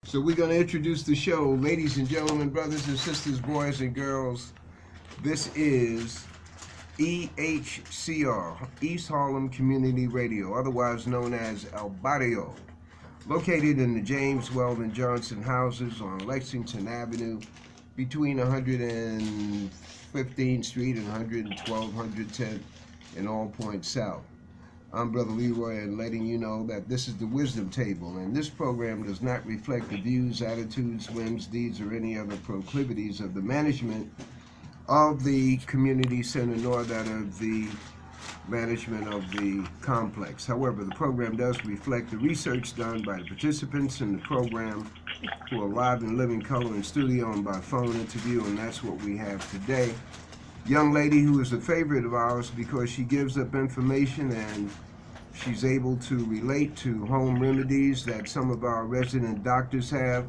So we're going to introduce the show. Ladies and gentlemen, brothers and sisters, boys and girls, this is EHCR, East Harlem Community Radio, otherwise known as El Barrio, located in the James Weldon Johnson houses on Lexington Avenue between 115th Street and 112th, 110th in All Points South. I'm Brother Leroy, and letting you know that this is the Wisdom Table, and this program does not reflect the views, attitudes, whims, deeds, or any other proclivities of the management of the community center, nor that of the management of the complex. However, the program does reflect the research done by the participants in the program who are live and living color in studio and by phone interview, and that's what we have today. Young lady who is a favorite of ours because she gives up information and she's able to relate to home remedies that some of our resident doctors have,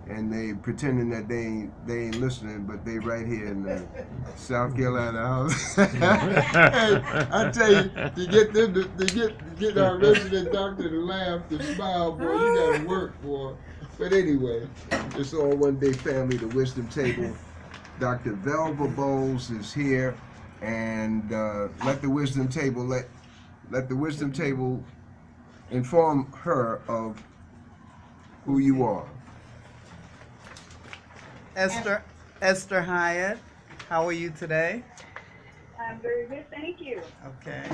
and they pretending that they ain't listening, but they right here in the South Carolina house. Hey, I tell you, to get them to get our resident doctor to laugh, to smile, boy, you gotta work, boy. But anyway, it's all one big family, the Wisdom Table. Dr. Velva Boles is here, and let the Wisdom Table inform her of who you are. Esther Hyatt, how are you today? I'm very good, thank you. Okay.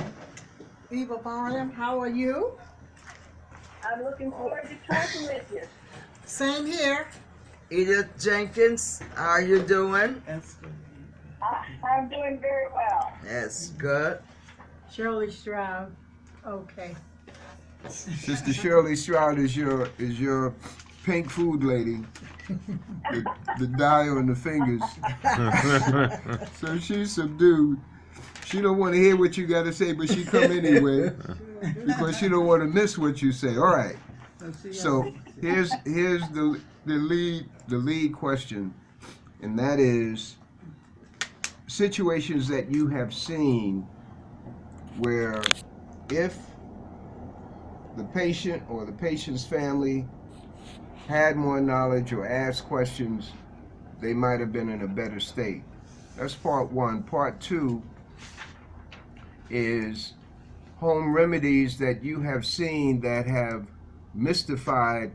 Eva Varnum, how are you? I'm looking forward to talking with you. Same here. Edith Jenkins, how are you doing? Esther. I'm doing very well. Yes, good. Shirley Stroud. Okay. Sister Shirley Stroud is your pink food lady, the dial and the fingers. So she's subdued. She don't want to hear what you got to say, but she come anyway because she don't want to miss what you say. All right. So here's the lead question, and that is situations that you have seen where if the patient or the patient's family had more knowledge or asked questions, they might have been in a better state. That's part one. Part two is home remedies that you have seen that have mystified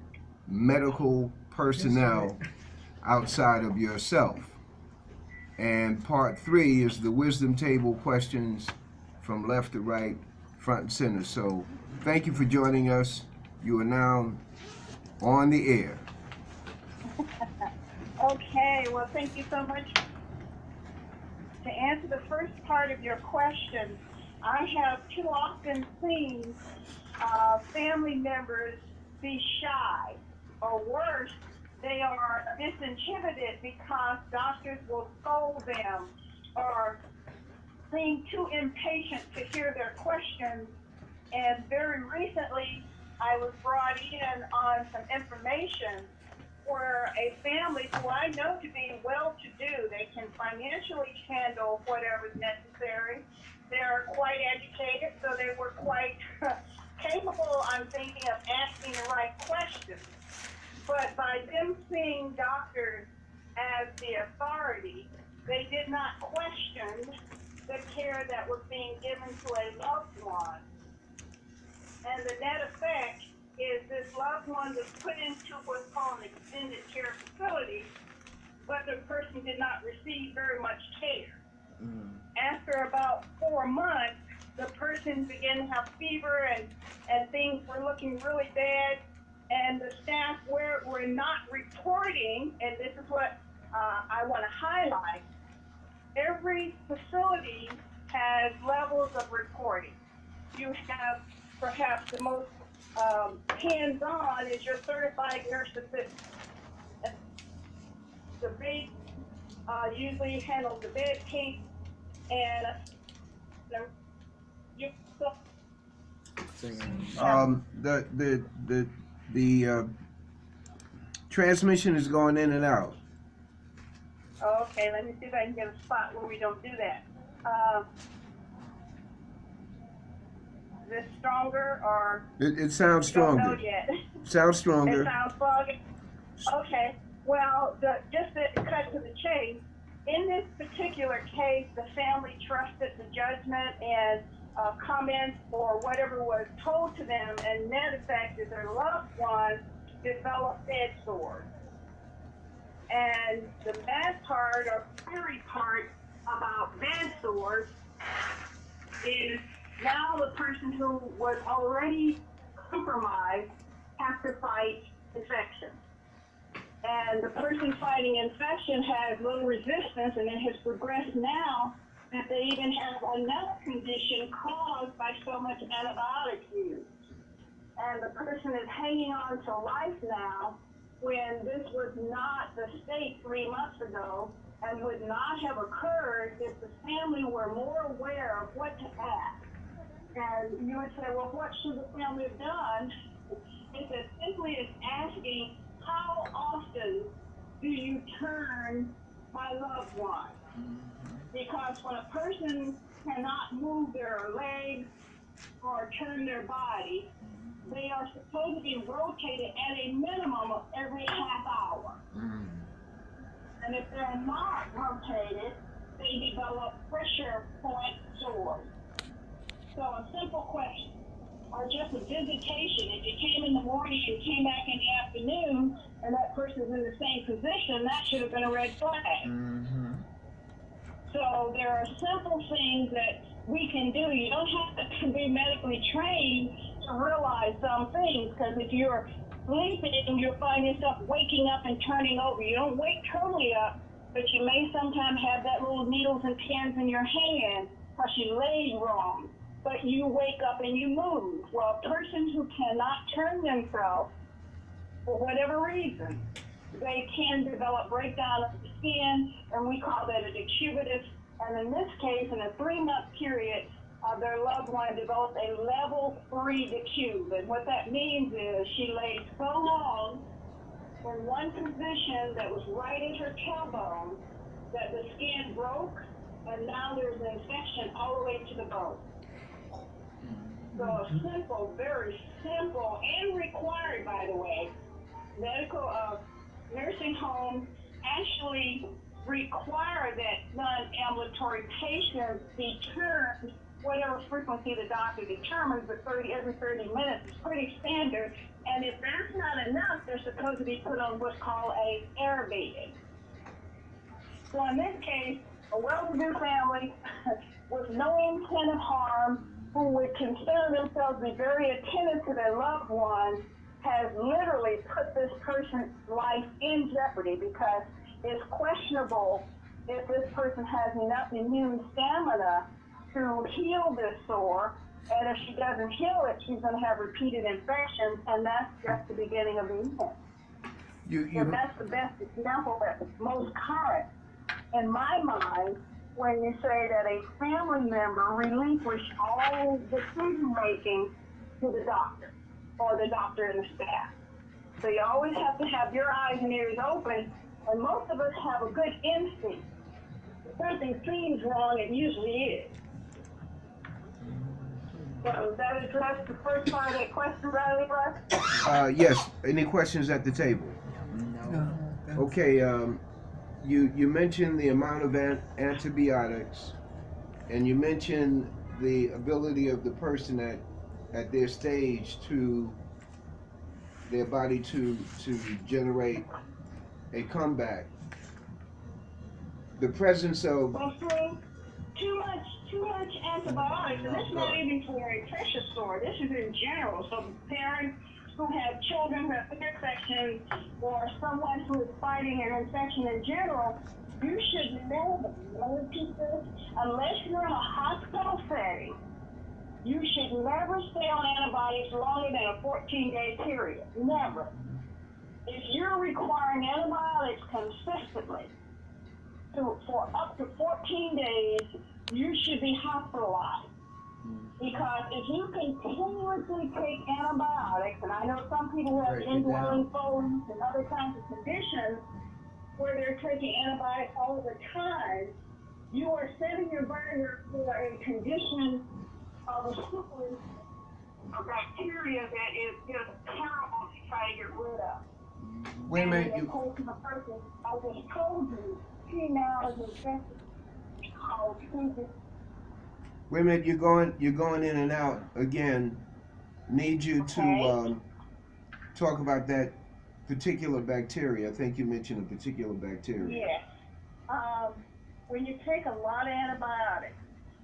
medical personnel outside of yourself. And part three is the Wisdom Table questions from left to right, front and center. So thank you for joining us. You are now on the air. Okay, well, thank you so much. To answer the first part of your question, I have too often seen family members be shy, or worse, they are disinhibited because doctors will scold them or seem too impatient to hear their questions. And very recently, I was brought in on some information where a family who I know to be well-to-do, they can financially handle whatever is necessary. They're quite educated, so they were quite capable, I'm thinking, of asking the right questions. But by them seeing doctors as the authority, they did not question the care that was being given to a loved one. And the net effect is this loved one was put into what's called an extended care facility, but the person did not receive very much care. After about 4 months, the person began to have fever and things were looking really bad, and the staff were not reporting, and this is what I want to highlight. Every facility has levels of reporting. You have perhaps the most hands-on is your certified nurse assistant. The big usually handles the bed case, and The transmission is going in and out. Okay, let me see if I can get a spot where we don't do that. Is this stronger or? It sounds Don't stronger. know yet. Sounds stronger. It sounds foggy. Okay. Well, just to cut to the chase, in this particular case, the family trusted the judgment and comments or whatever was told to them, and net effect is their loved one developed bed sores. And the bad part or scary part about bed sores is now the person who was already compromised has to fight infection. And the person fighting infection has little resistance, and it has progressed now that they even have another condition caused by so much antibiotic use. And the person is hanging on to life now when this was not the state 3 months ago and would not have occurred if the family were more aware of what to ask. And you would say, well, what should the family have done? It's as simply as asking, how often do you turn my loved one? Because when a person cannot move their legs or turn their body, they are supposed to be rotated at a minimum of every half hour. And if they're not rotated, they develop pressure point sores. So a simple question, or just a visitation. If you came in the morning and came back in the afternoon, and that person's in the same position, that should have been a red flag. So there are simple things that we can do. You don't have to be medically trained to realize some things, because if you're sleeping, you'll find yourself waking up and turning over. You don't wake totally up, but you may sometimes have that little needles and pins in your hand because you laid wrong. But you wake up and you move. Well, a person who cannot turn themselves, for whatever reason, they can develop breakdown of the skin, and we call that a decubitus. And in this case, in a 3-month period, their loved one developed a level 3 decube. And what that means is she laid so long in one position that was right at her tailbone that the skin broke, and now there's an infection all the way to the bone. So a simple, very simple, and required, by the way, medical nursing homes actually require that non-ambulatory patients be turned whatever frequency the doctor determines, but every 30 minutes is pretty standard. And if that's not enough, they're supposed to be put on what's called a air bed. So in this case, a well-to-do family with no intent of harm, who would consider themselves to be very attentive to their loved one, has literally put this person's life in jeopardy, because it's questionable if this person has enough immune stamina to heal this sore. And if she doesn't heal it, she's going to have repeated infections, and that's just the beginning of the end. So that's the best example that's most current in my mind when you say that a family member relinquished all decision making to the doctor or the doctor and the staff. So you always have to have your eyes and ears open, and most of us have a good instinct. If something seems wrong, it usually is. So does that address the first part of that question, Leroy? Yes. Any questions at the table? Okay. You mentioned the amount of antibiotics, and you mentioned the ability of the person at their stage to their body to generate a comeback. The presence of too much antibiotics, and this is not even for a pressure sore. This is in general. So parents who have children who have infections, or someone who is fighting an infection in general, you should never, unless you're in a hospital setting, you should never stay on antibiotics longer than a 14-day period. Never. If you're requiring antibiotics consistently for up to 14 days, you should be hospitalized. Because if you continuously take antibiotics, and I know some people have indwelling folds and other kinds of conditions where they're taking antibiotics all the time, you are setting your body up for a condition of a super bacteria that is just terrible to try to get rid of. Wait a minute. And told to the person, I just told you, she now is infected. Oh, Jesus. Wait a minute. You're going in and out again. Need you to Okay. talk about that particular bacteria. I think you mentioned a particular bacteria. Yes. When you take a lot of antibiotics,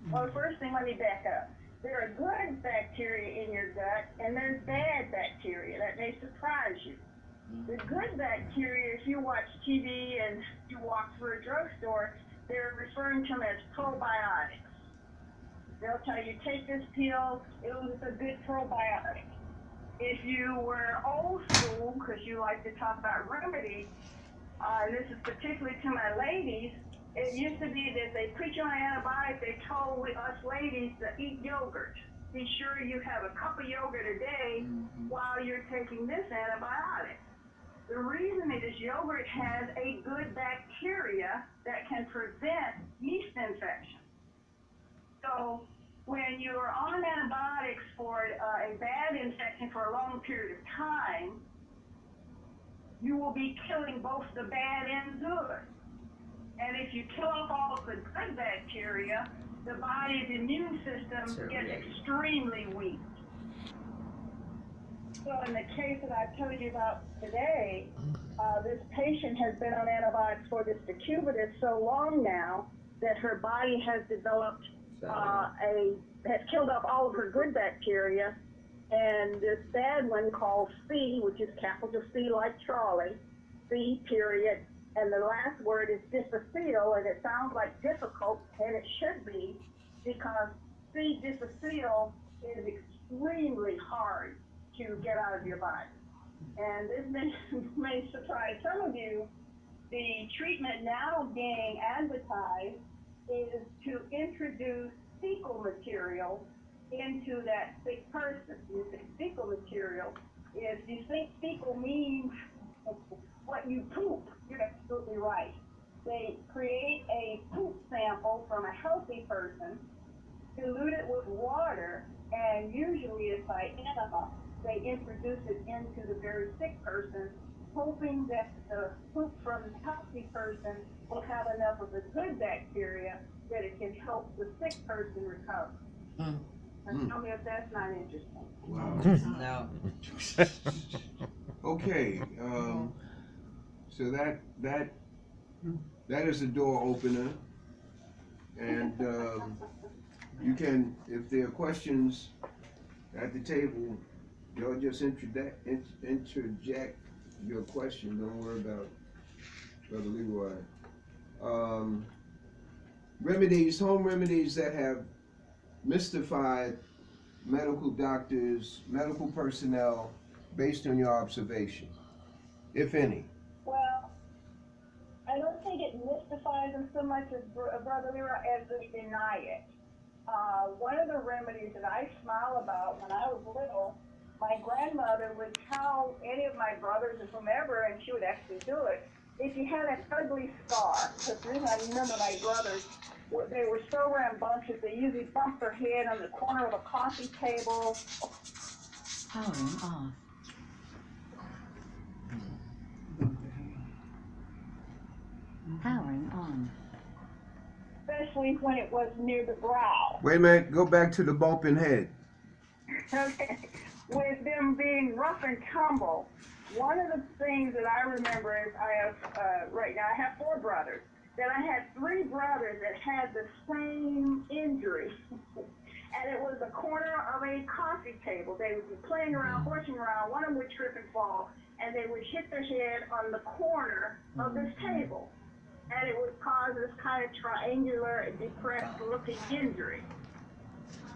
well, first thing, let me back up. There are good bacteria in your gut, and there's bad bacteria. That may surprise you. The good bacteria, if you watch TV and you walk through a drugstore, they're referring to them as probiotics. They'll tell you, take this pill, it's a good probiotic. If you were old school, because you like to talk about remedies, and this is particularly to my ladies, it used to be that they put you on antibiotics, they told us ladies to eat yogurt. Be sure you have a cup of yogurt a day while you're taking this antibiotic. The reason is yogurt has a good bacteria that can prevent yeast infection. So when you're on antibiotics for a bad infection for a long period of time, you will be killing both the bad and good. And if you kill off all of the good bacteria, the body's immune system gets extremely weak. So in the case that I told you about today, this patient has been on antibiotics for this decubitus so long now that her body has developed has killed off all of her good bacteria, and this bad one called C, which is capital C like Charlie, C period, and the last word is difficile, and it sounds like difficult, and it should be, because C difficile is extremely hard to get out of your body. And this may surprise some of you. The treatment now being advertised is to introduce fecal material into that sick person. You say fecal material. If you think fecal means what you poop, you're absolutely right. They create a poop sample from a healthy person, dilute it with water, and usually it's by enema. They introduce it into the very sick person, hoping that the poop from the healthy person will have enough of the good bacteria that it can help the sick person recover. And tell me if that's not interesting. Wow. No. Okay. So that is a door opener, and you can, if there are questions at the table, y'all just interject your question. Don't worry about Brother Leroy. Remedies, home remedies that have mystified medical doctors, medical personnel, based on your observation, if any. Well, I don't think it mystifies them so much as Brother Leroy as they deny it. One of the remedies that I smile about when I was little, my grandmother would tell any of my brothers or whomever, and she would actually do it, if you had an ugly scar, because the reason I remember my brothers, they were so rambunctious, they usually bumped their head on the corner of a coffee table. Powering off. Powering on. Especially when it was near the brow. Wait a minute, go back to the bumping head. Okay. With them being rough and tumble, one of the things that I remember is I have, right now I have 4 brothers, that I had 3 brothers that had the same injury. And it was the corner of a coffee table. They would be playing around, horsing around, one of them would trip and fall, and they would hit their head on the corner of this table. And it would cause this kind of triangular, depressed looking injury.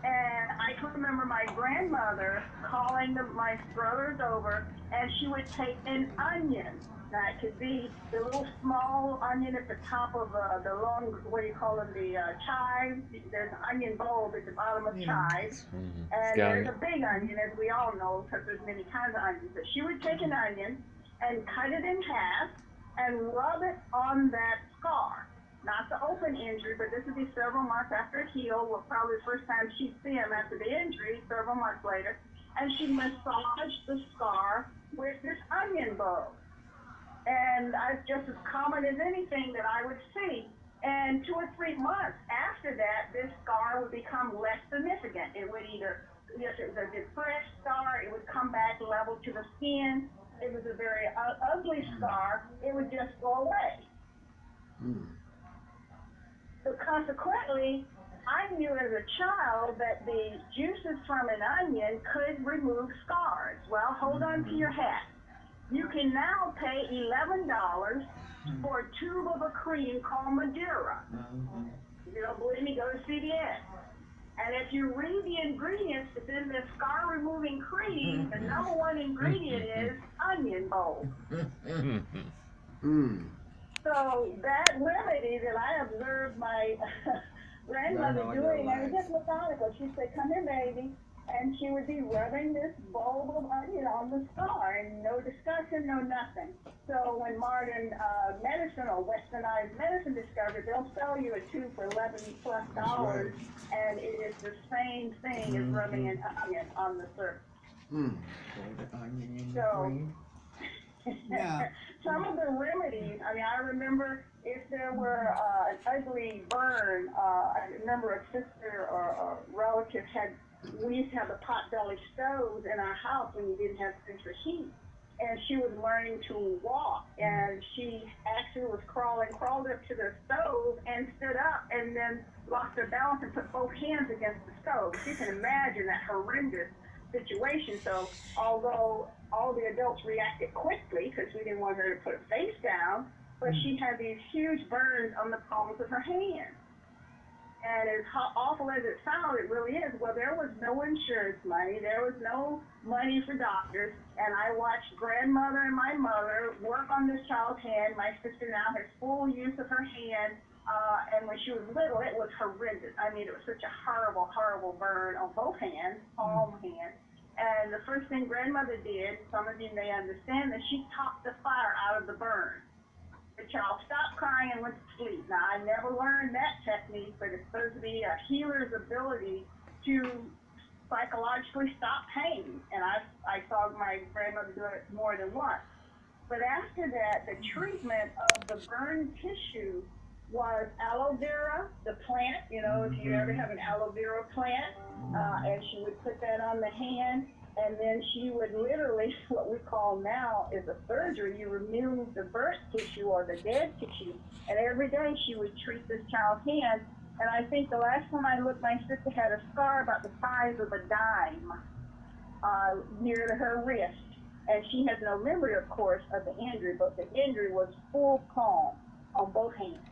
And I can remember my grandmother calling my brothers over, and she would take an onion. Now, it could be the little small onion at the top of the long, what do you call them, the chives. There's an onion bulb at the bottom of chives. And there's a big onion, as we all know, because there's many kinds of onions. But she would take an onion and cut it in half and rub it on that scar. Not the open injury, but this would be several months after it healed, well, probably the first time she'd see him after the injury, several months later, and she'd massage the scar with this onion bulb. And it's just as common as anything that I would see. And 2 or 3 months after that, this scar would become less significant. It would either, if it was a depressed scar, it would come back level to the skin. If it was a very ugly scar, it would just go away. So consequently, I knew as a child that the juices from an onion could remove scars. Well, hold on to your hat. You can now pay $11 for a tube of a cream called Madeira. If you don't believe me, go to CVS. And if you read the ingredients within this scar-removing cream, the number one ingredient is onion bowl. So that remedy that I observed my grandmother doing, I was just methodical. She said, "Come here, baby." And she would be rubbing this bulb of onion on the scar, and no discussion, no nothing. So when modern medicine or westernized medicine discovered, they'll sell you a tube for $11+ dollars, and it is the same thing as rubbing an onion on the surface. So, Yeah. some of the remedies, I mean, I remember if there were an ugly burn, I remember a sister or a relative we used to have the pot-belly stoves in our house when we didn't have central heat. And she was learning to walk, and she actually was crawled up to the stove and stood up and then lost her balance and put both hands against the stove. You can imagine that horrendous situation. So although all the adults reacted quickly because we didn't want her to put her face down, but she had these huge burns on the palms of her hands. And as awful as it sounds, it really is. Well, there was no insurance money. There was no money for doctors. And I watched grandmother and my mother work on this child's hand. My sister now has full use of her hand. And when she was little, it was horrendous. I mean, it was such a horrible, horrible burn on both hands, palm hands. And the first thing grandmother did, some of you may understand, that she topped the fire out of the burn. The child stopped crying and went to sleep. Now, I never learned that technique, but it's supposed to be a healer's ability to psychologically stop pain. And I saw my grandmother do it more than once. But after that, the treatment of the burned tissue was aloe vera, the plant, if you ever have an aloe vera plant, and she would put that on the hand. And then she would literally, what we call now is a surgery, you remove the burnt tissue or the dead tissue. And every day she would treat this child's hand. And I think the last time I looked, my sister had a scar about the size of a dime near to her wrist. And she has no memory, of course, of the injury, but the injury was full palm on both hands.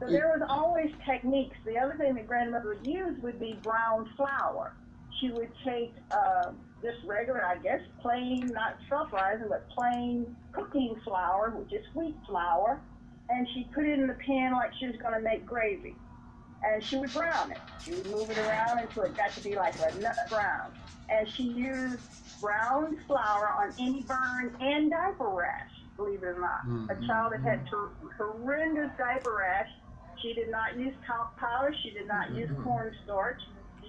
So there was always techniques. The other thing that grandmother would use would be brown flour. She would take just regular, I guess, plain, not self-rising, but plain cooking flour, which is wheat flour, and she'd put it in the pan like she was going to make gravy. And she would brown it. She would move it around until it got to be like a nut brown. And she used brown flour on any burn and diaper rash, believe it or not. A child that had horrendous diaper rash, she did not use talc powder, she did not use cornstarch.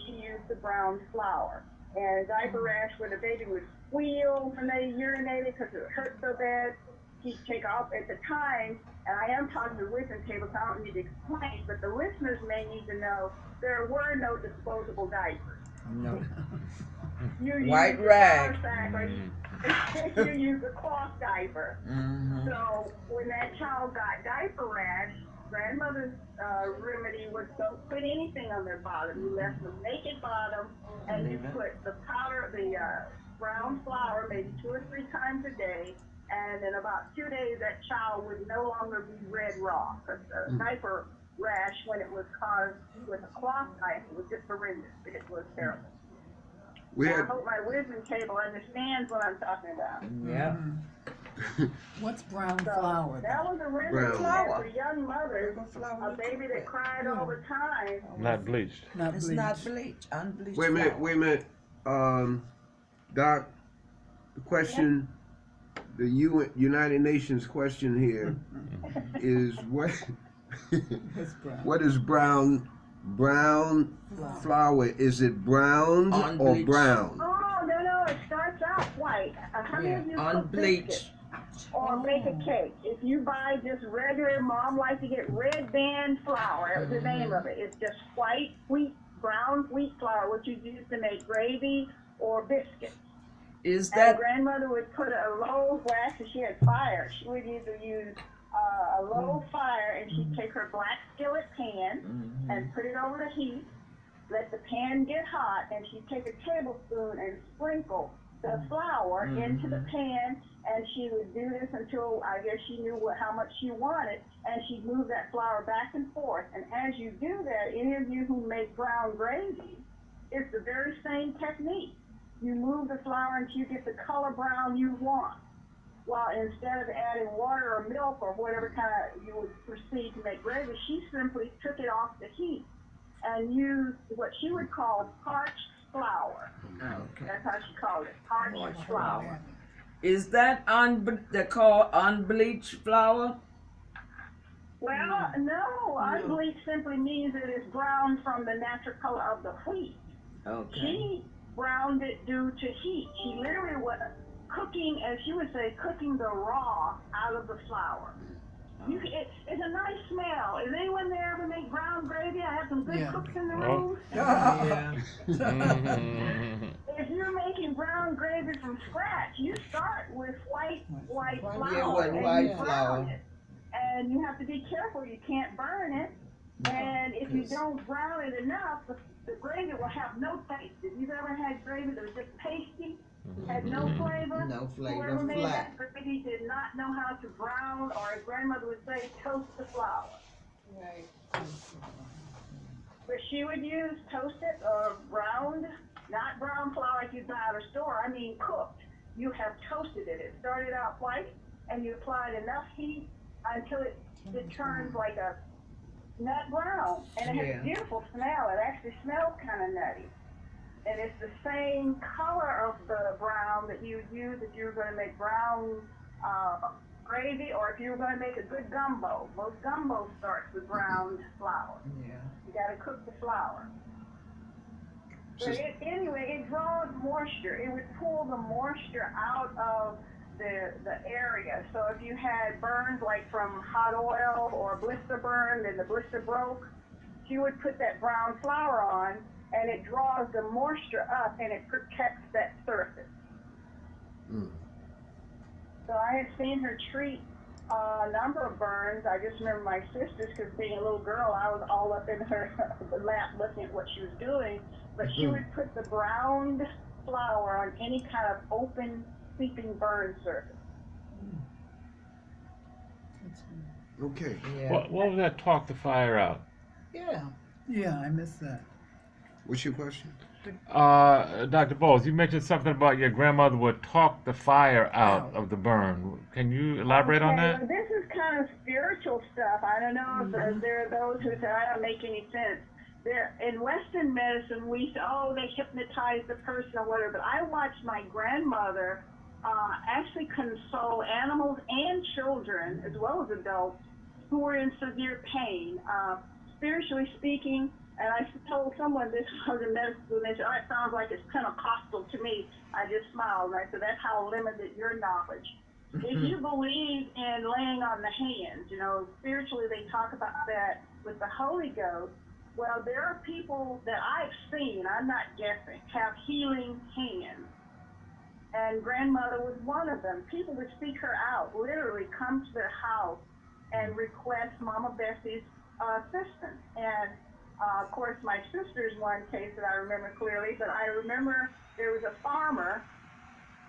She used the brown flour. And diaper rash where the baby would squeal when they urinated because it hurt so bad, she'd take off at the time. And I am talking to the wisdom table, so I don't need to explain, but the listeners may need to know there were no disposable diapers. No. You White use rag. The sack or you use a cloth diaper. So when that child got diaper rash, grandmother's remedy was don't put anything on their bottom. You left them naked bottom, and you put the powder, the brown flour, maybe 2 or 3 times a day. And in about 2 days, that child would no longer be red raw. Because the diaper rash, when it was caused with a cloth diaper, was just horrendous. It was terrible. I hope my wisdom table understands what I'm talking about. Yeah. What's brown flour? That was a remedy for young mothers, a baby that cried all the time. Not bleached. It's not bleached, unbleached. Wait a minute. Doc, the question, the United Nations question here is what is brown flour? Is it browned or brown? Oh, no, it starts out white. How many of you cook biscuits? Unbleached. or bake a cake. If you buy just regular, mom likes to get red band flour. That was the name of it. It's just white wheat, ground wheat flour, which you use to make gravy or biscuits. Is And that grandmother would put a low wax, and she had fire. She would either use a low fire, and she'd take her black skillet pan and put it over the heat, let the pan get hot, and she'd take a tablespoon and sprinkle the flour into the pan, and she would do this until I guess she knew how much she wanted, and she'd move that flour back and forth. And as you do that, any of you who make brown gravy, it's the very same technique. You move the flour until you get the color brown you want. Well, instead of adding water or milk or whatever kind of you would proceed to make gravy, she simply took it off the heat and used what she would call parched flour. okay? That's how she called it, parched flour. Is that they call unbleached flour? Well, no, unbleached simply means that it's brown from the natural color of the wheat. Okay. She browned it due to heat. She literally was cooking, as she would say, cooking the raw out of the flour. It's a nice smell. Is anyone there ever make brown gravy? I have some good cooks in the room. Yeah. If you're making brown gravy from scratch, you start with white flour. Yeah, with and white you brown flour. it. And you have to be careful. You can't burn it. And if you don't brown it enough, the gravy will have no taste. If you've ever had gravy that was just pasty, had no flavor, No flavor, whoever made flat. that gravy did not know how to brown, or as grandmother would say, toast the flour. Right. But she would use toasted or browned, not brown flour like you buy at a store, I mean cooked. You have toasted it. It started out white, and you applied enough heat until it turns like a nut brown, and it has a beautiful smell. It actually smells kind of nutty, and it's the same color of the brown that you would use if you were going to make brown gravy, or if you were going to make a good gumbo. Most gumbo starts with brown flour. Yeah. You got to cook the flour. But anyway, it draws moisture. It would pull the moisture out of the area. So if you had burns like from hot oil or blister burn and the blister broke, you would put that brown flour on, and it draws the moisture up and it protects that surface. So I had seen her treat a number of burns. I just remember my sisters, because being a little girl, I was all up in her lap looking at what she was doing. But she would put the browned flour on any kind of open, seeping burn surface. Okay. Yeah. What was that talk the fire out? Yeah. Yeah, I missed that. What's your question? Dr. Boles, you mentioned something about your grandmother would talk the fire out of the burn. Can you elaborate on that? Well, this is kind of spiritual stuff. I don't know if there are those who say, I don't make any sense. In Western medicine, we say, oh, they hypnotize the person or whatever, but I watched my grandmother actually console animals and children, as well as adults, who were in severe pain. Spiritually speaking, and I told someone this was in medical school, and they said, oh, it sounds like it's Pentecostal to me. I just smiled, and I said, that's how limited your knowledge. If you believe in laying on the hands, spiritually they talk about that with the Holy Ghost. Well, there are people that I've seen, I'm not guessing, have healing hands. And grandmother was one of them. People would seek her out, literally come to their house and request Mama Bessie's assistance. And of course, my sister's one case that I remember clearly, but I remember there was a farmer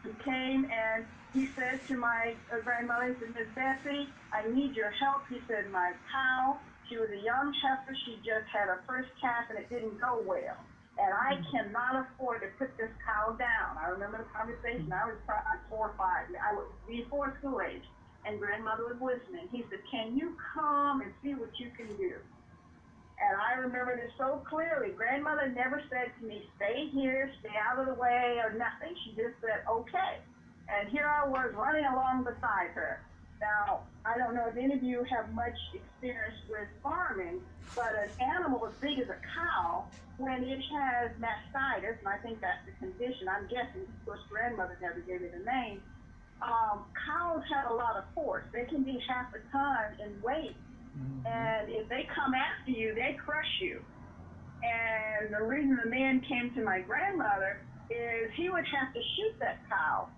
who came and he said to my grandmother, he said, Miss Bessie, I need your help. He said, my cow, she was a young heifer, she just had her first calf and it didn't go well. And I cannot afford to put this cow down. I remember the conversation, I was probably 4 or 5, I was before school age, and grandmother was listening. He said, can you come and see what you can do? And I remember this so clearly. Grandmother never said to me, stay here, stay out of the way, or nothing. She just said, okay. And here I was running along beside her. Now, I don't know if any of you have much experience with farming, but an animal as big as a cow, when it has mastitis, and I think that's the condition, I'm guessing, of course, grandmother never gave it a name, cows have a lot of force. They can be half a ton in weight. And if they come after you, they crush you. And the reason the man came to my grandmother is he would have to shoot that cow,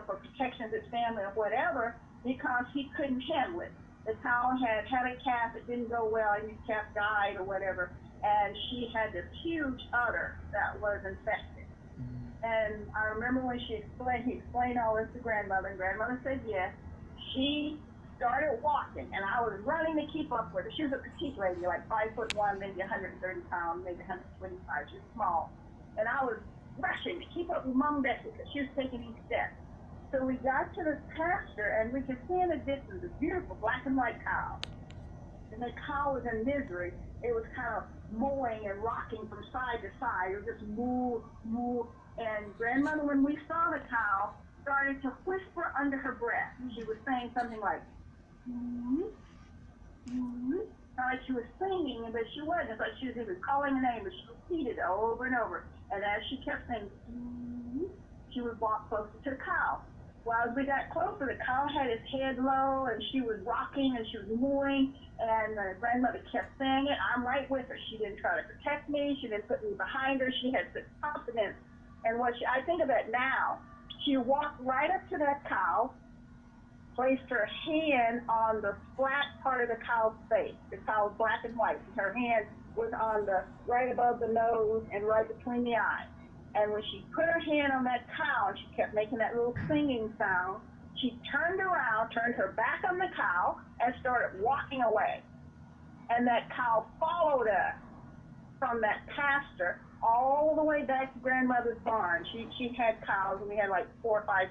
for protection of his family or whatever, because he couldn't handle it. The cow had a calf, it didn't go well, and the calf died or whatever, and she had this huge udder that was infected. And I remember when he explained all this to grandmother, and grandmother said yes. She started walking, and I was running to keep up with her. She was a petite lady, like 5'1", maybe 130 pounds, maybe 125. She was small. And I was rushing to keep up with Mom Bessie because she was taking these steps. So we got to this pasture, and we could see in the distance a beautiful black and white cow. And the cow was in misery. It was kind of mooing and rocking from side to side. It was just moo, moo. And grandmother, when we saw the cow, started to whisper under her breath. She was saying something like, like she was singing, but she wasn't. It's like she was even calling a name, but she repeated it over and over. And as she kept saying, she would walk closer to the cow. Well, as we got closer, the cow had its head low, and she was rocking, and she was mooing, and the grandmother kept saying it. I'm right with her. She didn't try to protect me. She didn't put me behind her. She had such confidence. And I think of it now, she walked right up to that cow, placed her hand on the flat part of the cow's face. The cow was black and white, and her hand was on right above the nose and right between the eyes. And when she put her hand on that cow, and she kept making that little singing sound, she turned around, turned her back on the cow, and started walking away. And that cow followed us from that pasture all the way back to grandmother's barn. She had cows, and we had like 4 or 5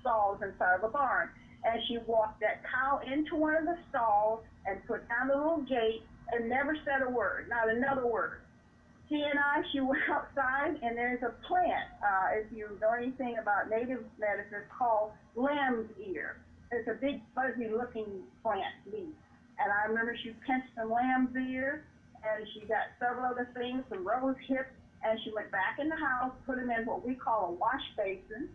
stalls inside of a barn. And she walked that cow into one of the stalls and put down the little gate and never said a word, not another word. She went outside, and there's a plant, if you know anything about native medicine, it's called lamb's ear. It's a big fuzzy-looking plant leaf. And I remember she pinched some lamb's ear, and she got several other things, some rose hips, and she went back in the house, put them in what we call a wash basin,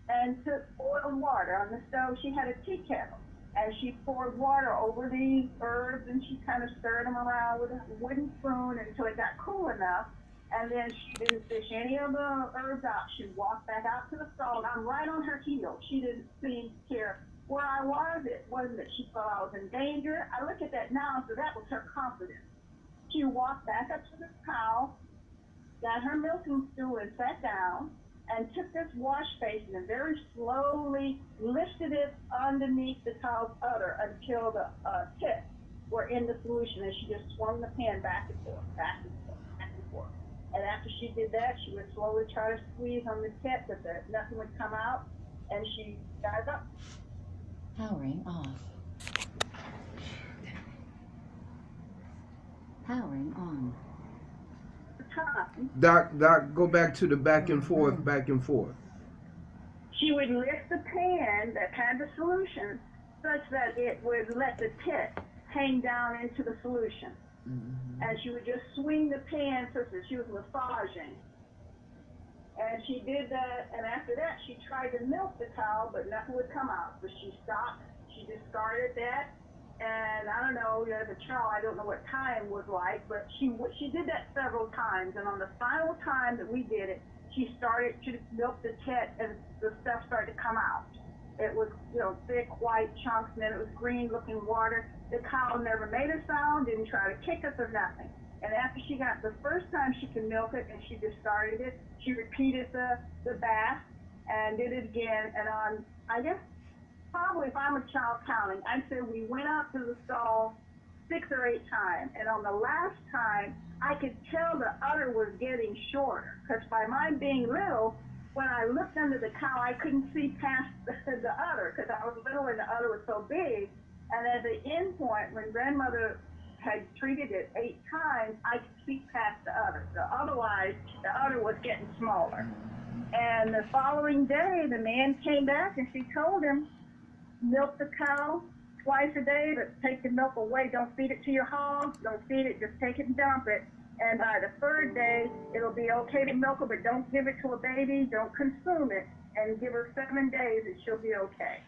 and took boiled water on the stove. She had a tea kettle, and she poured water over these herbs, and she kind of stirred them around with a wooden spoon until it got cool enough. And then she didn't fish any of the herbs out. She walked back out to the stall, and I'm right on her heels. She didn't seem to care where I was. It wasn't that she thought I was in danger. I look at that now, so that was her confidence. She walked back up to the cow, got her milking stool and sat down, and took this wash basin and very slowly lifted it underneath the cow's udder until the tips were in the solution, and she just swung the pan back and forth, back and forth, back and forth. And after she did that, she would slowly try to squeeze on the tip, but nothing would come out, and she got it up. Powering off. Powering on. Time. Doc, go back to the back and forth. She would lift the pan that had the solution such that it would let the tip hang down into the solution. And she would just swing the pan such that she was massaging. And she did that, and after that she tried to milk the cow, but nothing would come out. So she stopped, she discarded that, and I don't know, as a child, I don't know what time was like, but she did that several times, and on the final time that we did it, she started to milk the tit, and the stuff started to come out. It was, thick white chunks, and then it was green-looking water. The cow never made a sound, didn't try to kick us or nothing. And after she got the first time she could milk it, and she discarded it, she repeated the bath and did it again. And on, I guess, probably if I'm a child counting, I'd say we went out to the stall 6 or 8 times. And on the last time, I could tell the udder was getting shorter. Because by my being little, when I looked under the cow, I couldn't see past the udder because I was little and the udder was so big. And at the end point, when grandmother had treated it 8 times, I could see past the udder. So otherwise, the udder was getting smaller. And the following day, the man came back and she told him, milk the cow twice a day, but take the milk away. Don't feed it to your hogs. Don't feed it. Just take it and dump it. And by the 3rd day, it'll be okay to milk it, but don't give it to a baby. Don't consume it. and give her 7 days and she'll be okay.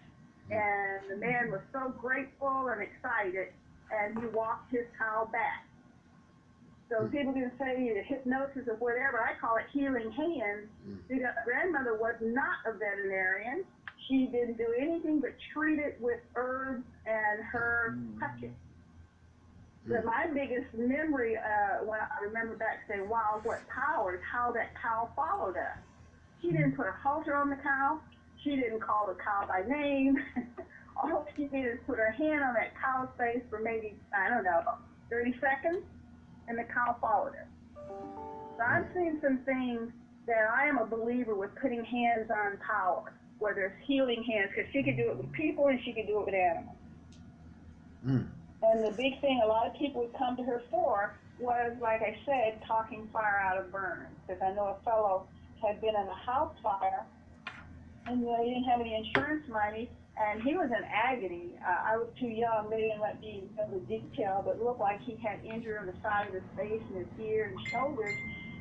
And the man was so grateful and excited, and he walked his cow back. So people can say hypnosis or whatever. I call it healing hands. Because grandmother was not a veterinarian. She didn't do anything but treat it with herbs and her touching. But my biggest memory, when I remember back saying, wow, what power, is how that cow followed us. She didn't put a halter on the cow. She didn't call the cow by name. All she did is put her hand on that cow's face for maybe, 30 seconds, and the cow followed her. So I've seen some things that I am a believer with putting hands on power, whether it's healing hands, because she could do it with people and she could do it with animals. And the big thing a lot of people would come to her for was, like I said, talking fire out of burns. Because I know a fellow had been in a house fire, and he didn't have any insurance money, and he was in agony. I was too young, they didn't let me know the detail, but it looked like he had injury on the side of his face and his ear and shoulders,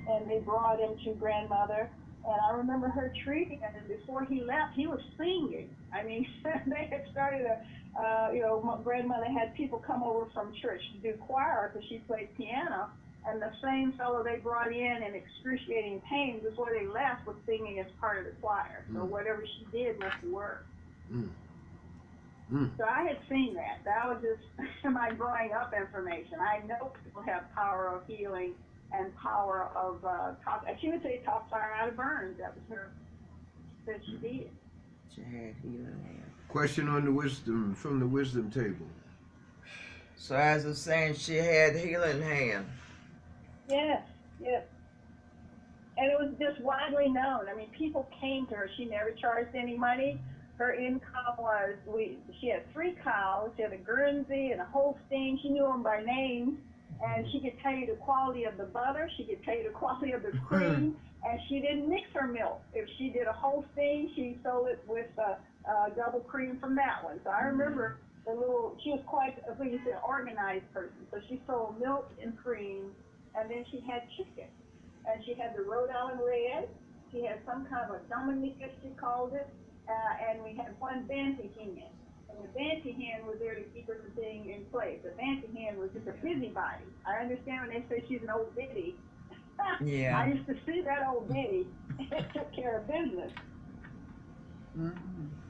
and they brought him to grandmother. And I remember her treating him, and before he left, he was singing. I mean, they had started my grandmother had people come over from church to do choir because she played piano, and the same fellow they brought in excruciating pain before they left was singing as part of the choir. So whatever she did must work. So I had seen that. That was just my growing up information. I know people have power of healing and power of she would say talk fire out of burns. That was her that she did. She had healing hands. Question on the wisdom, from the wisdom table. So as I was saying, she had healing hand. Yes, yes. And it was just widely known. I mean, people came to her. She never charged any money. Her income was, she had 3 cows. She had a Guernsey and a Holstein. She knew them by name. And she could tell you the quality of the butter. She could tell you the quality of the cream. And she didn't mix her milk. If she did a Holstein, she sold it with double cream from that one. So I remember she was quite an organized person. So she sold milk and cream, and then she had chicken. And she had the Rhode Island Red. She had some kind of a Dominica, she called it. And we had one Banty hen. And the Banty hen was there to keep everything in place. The Banty hen was just a busybody. I understand when they say she's an old biddy. Yeah. I used to see that old biddy. It took care of business.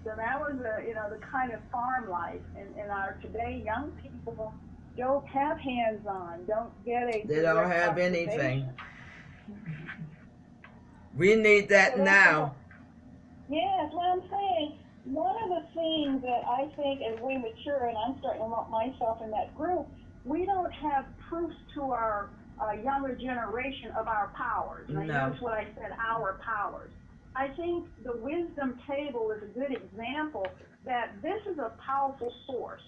So that was the kind of farm life. And our today young people don't have hands-on, don't get a. They don't have anything. We need that now. Yes, what I'm saying, one of the things that I think as we mature, and I'm starting to lump myself in that group, we don't have proofs to our younger generation of our powers. And No. I notice what I said, our powers. I think the wisdom table is a good example that this is a powerful source,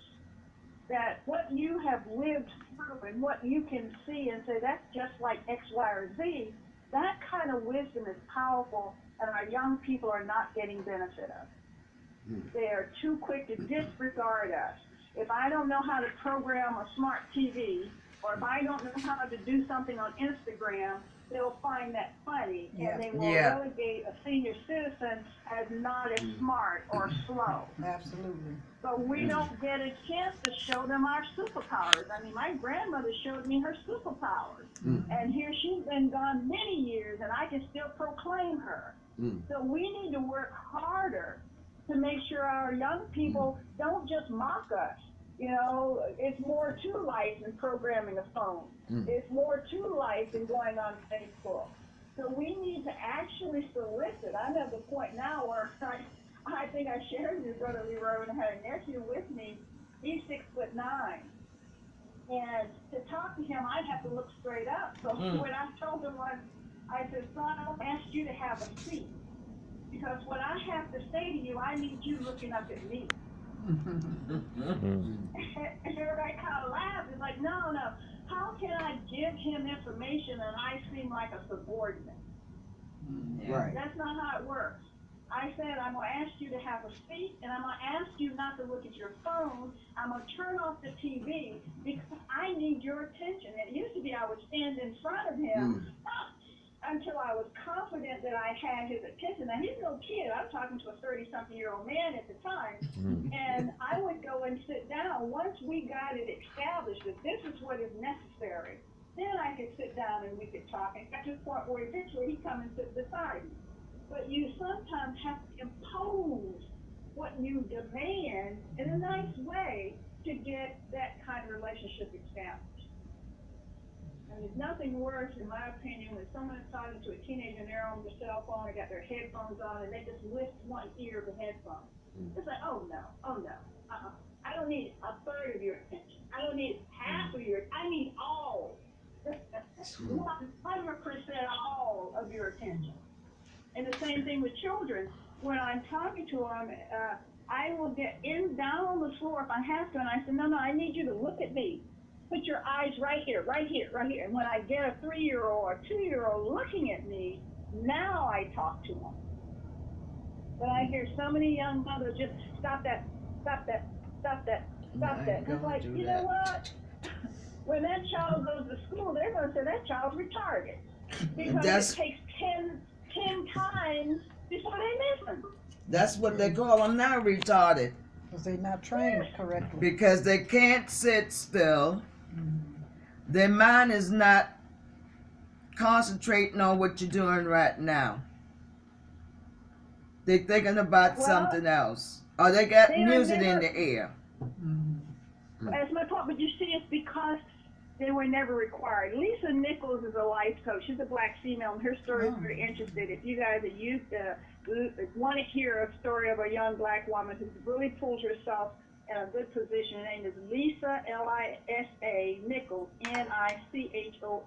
that what you have lived through and what you can see and say that's just like X, Y, or Z, that kind of wisdom is powerful, and our young people are not getting benefit of it. They are too quick to disregard us. If I don't know how to program a smart TV, or if I don't know how to do something on Instagram, they'll find that funny, and they will relegate a senior citizen as not as smart or slow. Absolutely. But we don't get a chance to show them our superpowers. I mean, my grandmother showed me her superpowers. And here she's been gone many years, and I can still proclaim her. So we need to work harder to make sure our young people don't just mock us. It's more to life than programming a phone. It's more to life than going on Facebook. So we need to actually solicit. I'm at the point now where I think I shared with Brother Leroy when I had a nephew with me. He's 6'9". And to talk to him, I'd have to look straight up. So when I told him once, I said, son, I asked you to have a seat. Because what I have to say to you, I need you looking up at me. And everybody kind of laughed. It's like, no. How can I give him information and I seem like a subordinate? Right. That's not how it works. I said, I'm going to ask you to have a seat, and I'm going to ask you not to look at your phone. I'm going to turn off the TV because I need your attention. It used to be I would stand in front of him, until I was confident that I had his attention. Now, he's no kid. I'm talking to a 30-something-year-old man at the time. And I would go and sit down. Once we got it established that this is what is necessary, then I could sit down and we could talk. And got to the point where eventually he'd come and sit beside me. But you sometimes have to impose what you demand in a nice way to get that kind of relationship established. And there's nothing worse, in my opinion, when someone is talking to a teenager and they're on their cell phone, they got their headphones on, and they just lift one ear of the headphone. It's like, oh no, I don't need a third of your attention. I don't need half of your, I need all. 100% all of your attention. And the same thing with children. When I'm talking to them, I will get down on the floor if I have to, and I say, no, I need you to look at me. Put your eyes right here, right here, right here. And when I get a 3-year-old or 2-year-old looking at me, now I talk to them. But I hear so many young mothers just stop that. It's like, you know what? When that child goes to school, they're going to say that child's retarded. Because it takes 10 times before they listen. That's what they call them now, retarded. Because they're not trained correctly. Because they can't sit still. Their mind is not concentrating on what you're doing right now. They're thinking about something else. Or they got music in the ear. That's my point, but you see, it's because they were never required. Lisa Nichols is a life coach. She's a black female, and her story is very interesting. If you guys are used to want to hear a story of a young black woman who really pulls herself in a good position, her name is Lisa, Lisa Nichols, Nichols.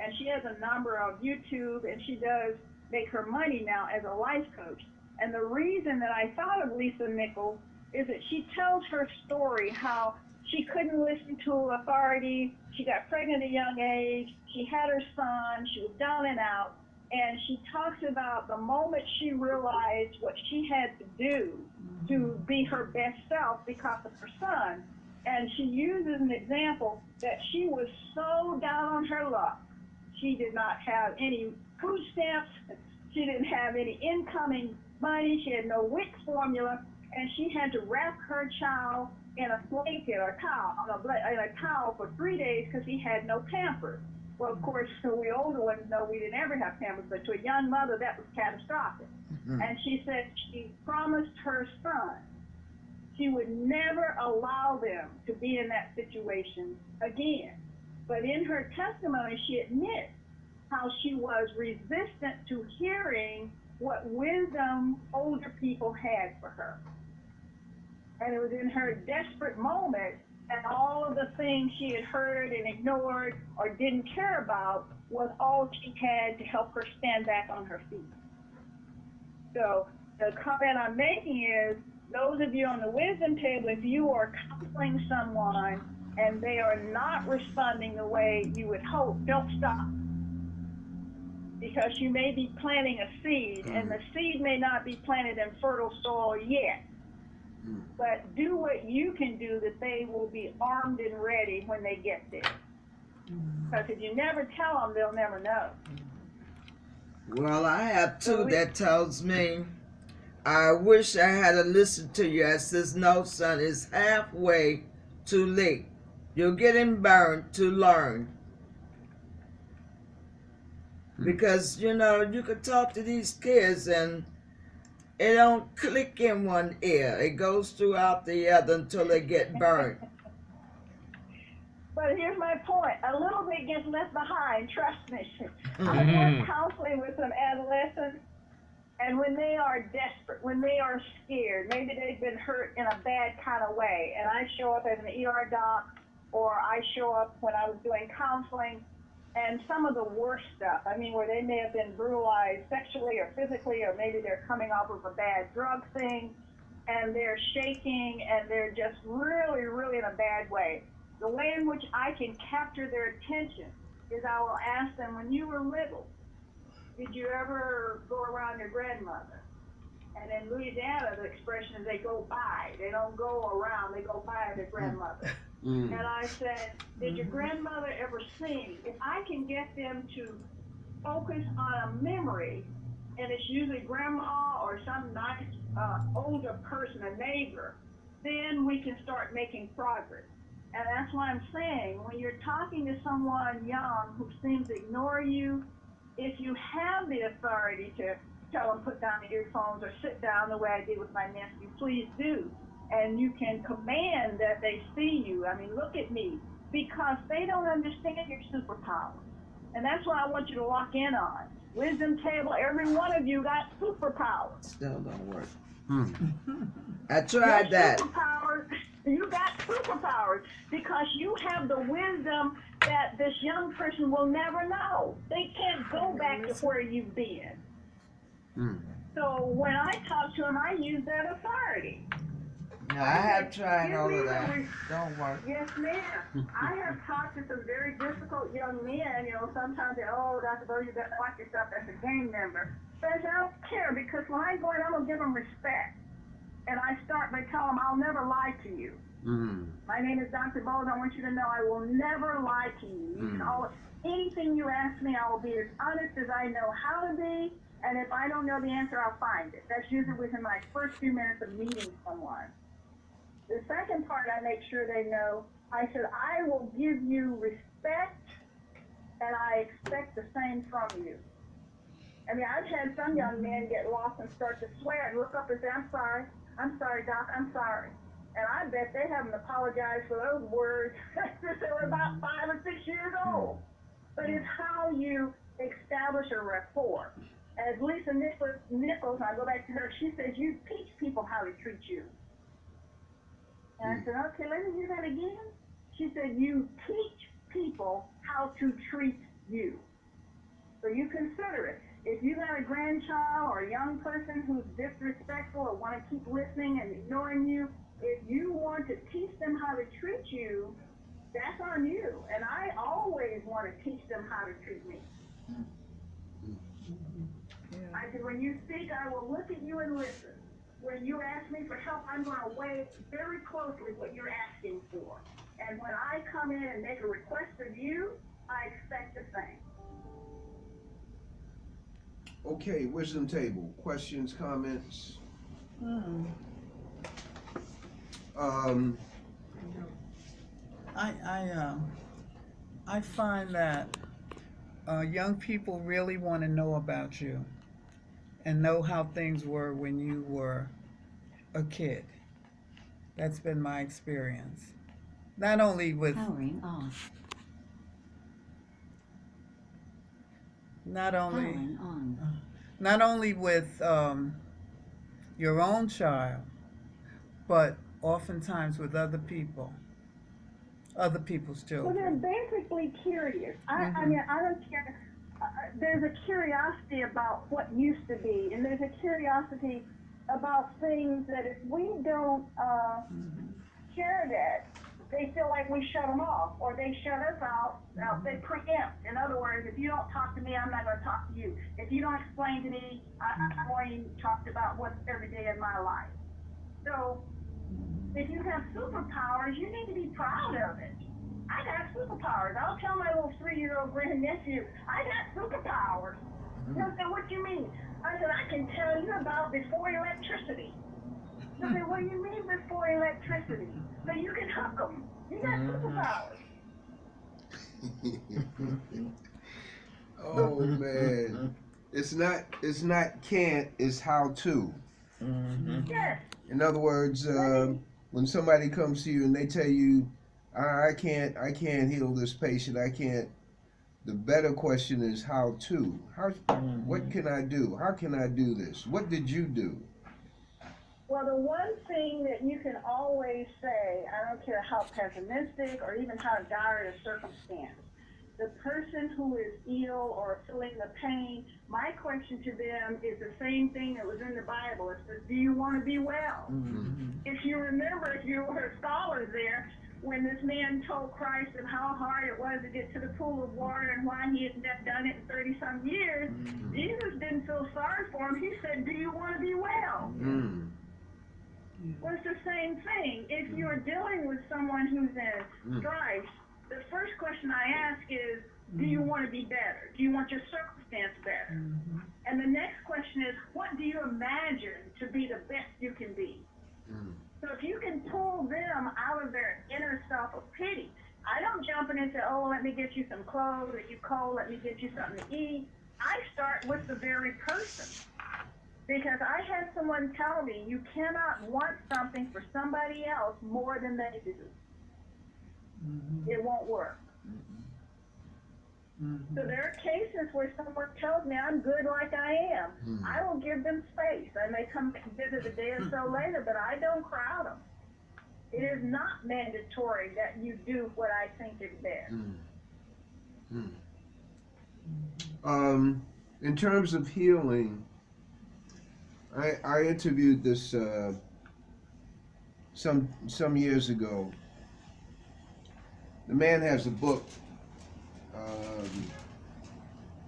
And she has a number of YouTube, and she does make her money now as a life coach. And the reason that I thought of Lisa Nichols is that she tells her story how she couldn't listen to authority. She got pregnant at a young age. She had her son. She was down and out. And she talks about the moment she realized what she had to do to be her best self because of her son. And she uses an example that she was so down on her luck. She did not have any food stamps. She didn't have any incoming money. She had no WIC formula. And she had to wrap her child in a blanket or a towel for 3 days because he had no Pampers. Well, of course, we older ones know we didn't ever have Pampers, but to a young mother, that was catastrophic. And she said she promised her son she would never allow them to be in that situation again. But in her testimony, she admits how she was resistant to hearing what wisdom older people had for her. And it was in her desperate moment, and all of the things she had heard and ignored or didn't care about was all she had to help her stand back on her feet. So the comment I'm making is, those of you on the wisdom table, if you are counseling someone and they are not responding the way you would hope, don't stop. Because you may be planting a seed, and the seed may not be planted in fertile soil yet. But do what you can do that they will be armed and ready when they get there. Because if you never tell them, they'll never know. Well, I have two that tells me, I wish I had listened to you. I says, no, son, it's halfway too late. You're getting burned to learn. Because, you know, you could talk to these kids and it don't click in one ear. It goes throughout the other until they get burned. But here's my point. A little bit gets left behind, trust me. I work counseling with some adolescents, and when they are desperate, when they are scared, maybe they've been hurt in a bad kind of way, and I show up as an ER doc, or I show up when I was doing counseling, and some of the worst stuff, I mean, where they may have been brutalized sexually or physically, or maybe they're coming off of a bad drug thing, and they're shaking, and they're just really, really in a bad way. The way in which I can capture their attention is I will ask them, when you were little, did you ever go around your grandmother? And in Louisiana, the expression is they go by. They don't go around, they go by their grandmother. And I said, did your grandmother ever sing? If I can get them to focus on a memory, and it's usually grandma or some nice older person, a neighbor, then we can start making progress. And that's why I'm saying, when you're talking to someone young who seems to ignore you, if you have the authority to tell them put down the earphones or sit down the way I did with my nephew, please do. And you can command that they see you. I mean, look at me, because they don't understand your superpower. And that's what I want you to lock in on. Wisdom table, every one of you got superpowers. Still don't work. Hmm. I tried that. Superpowers, you got superpowers because you have the wisdom that this young person will never know. They can't go back to where you've been. Hmm. So when I talk to them, I use that authority. No, I have tried all of that. Don't work. Yes, ma'am. I have talked to some very difficult young men. You know, sometimes they, oh, Dr. Bo, you got to watch yourself as a gang member. But I don't care, because when I go in, I'm going to give them respect. And I start by telling them, I'll never lie to you. My name is Dr. Boles. I want you to know I will never lie to you. You can always, anything you ask me, I will be as honest as I know how to be. And if I don't know the answer, I'll find it. That's usually within my first few minutes of meeting someone. The second part, I make sure they know, I said, I will give you respect, and I expect the same from you. I mean, I've had some young men get lost and start to swear and look up and say, I'm sorry, Doc, I'm sorry. And I bet they haven't apologized for those words since they were about 5 or 6 years old. But it's how you establish a rapport. As Lisa Nichols, I go back to her, she says, you teach people how to treat you. And I said, okay, let me hear that again. She said, you teach people how to treat you. So you consider it. If you got a grandchild or a young person who's disrespectful or want to keep listening and ignoring you, if you want to teach them how to treat you, that's on you. And I always want to teach them how to treat me. I said, when you speak, I will look at you and listen. When you ask me for help, I'm going to weigh very closely what you're asking for. And when I come in and make a request of you, I expect the same. Okay, wisdom table. Questions, comments? I find that young people really want to know about you and know how things were when you were a kid. That's been my experience. Not only with Powering off. not only Powering on. not only with your own child, but oftentimes with other people's Well, they're children. basically curious. I mean, I don't care. There's a curiosity about what used to be, and there's a curiosity about things that if we don't share that, they feel like we shut them off, or they shut us out. They preempt. In other words, if you don't talk to me, I'm not going to talk to you. If you don't explain to me, I'm going to talk about what's every day in my life. So, if you have superpowers, you need to be proud of it. I got superpowers. I'll tell my little 3-year-old grandnephew, I got superpowers. He'll say, what do you mean? I said, I can tell you about before electricity. He'll say, what do you mean before electricity? So you can hook them. You got superpowers. Oh man, it's not can't, it's how to. Yes. In other words, when somebody comes to you and they tell you, I can't heal this patient, I can't. The better question is how to. What can I do? How can I do this? What did you do? Well, the one thing that you can always say, I don't care how pessimistic or even how dire the circumstance, the person who is ill or feeling the pain, my question to them is the same thing that was in the Bible. It says, do you want to be well? If you remember, if you were scholars there, when this man told Christ of how hard it was to get to the pool of water and why he had not done it in 30-some years, Jesus didn't feel sorry for him. He said, do you want to be well? Well, it's the same thing. If you're dealing with someone who's in strife, the first question I ask is, Do you want to be better? Do you want your circumstance better? Mm-hmm. And the next question is, what do you imagine to be the best you can be? So if you can pull them out of their inner self of pity, I don't jump in and say, oh, let me get you some clothes, or you cold, let me get you something to eat. I start with the very person. Because I had someone tell me, you cannot want something for somebody else more than they do. Mm-hmm. It won't work. Mm-hmm. So there are cases where someone tells me I'm good like I am. I will give them space. I may come and visit a day or so later, but I don't crowd them. It is not mandatory that you do what I think is best. In terms of healing, I interviewed this some years ago. The man has a book.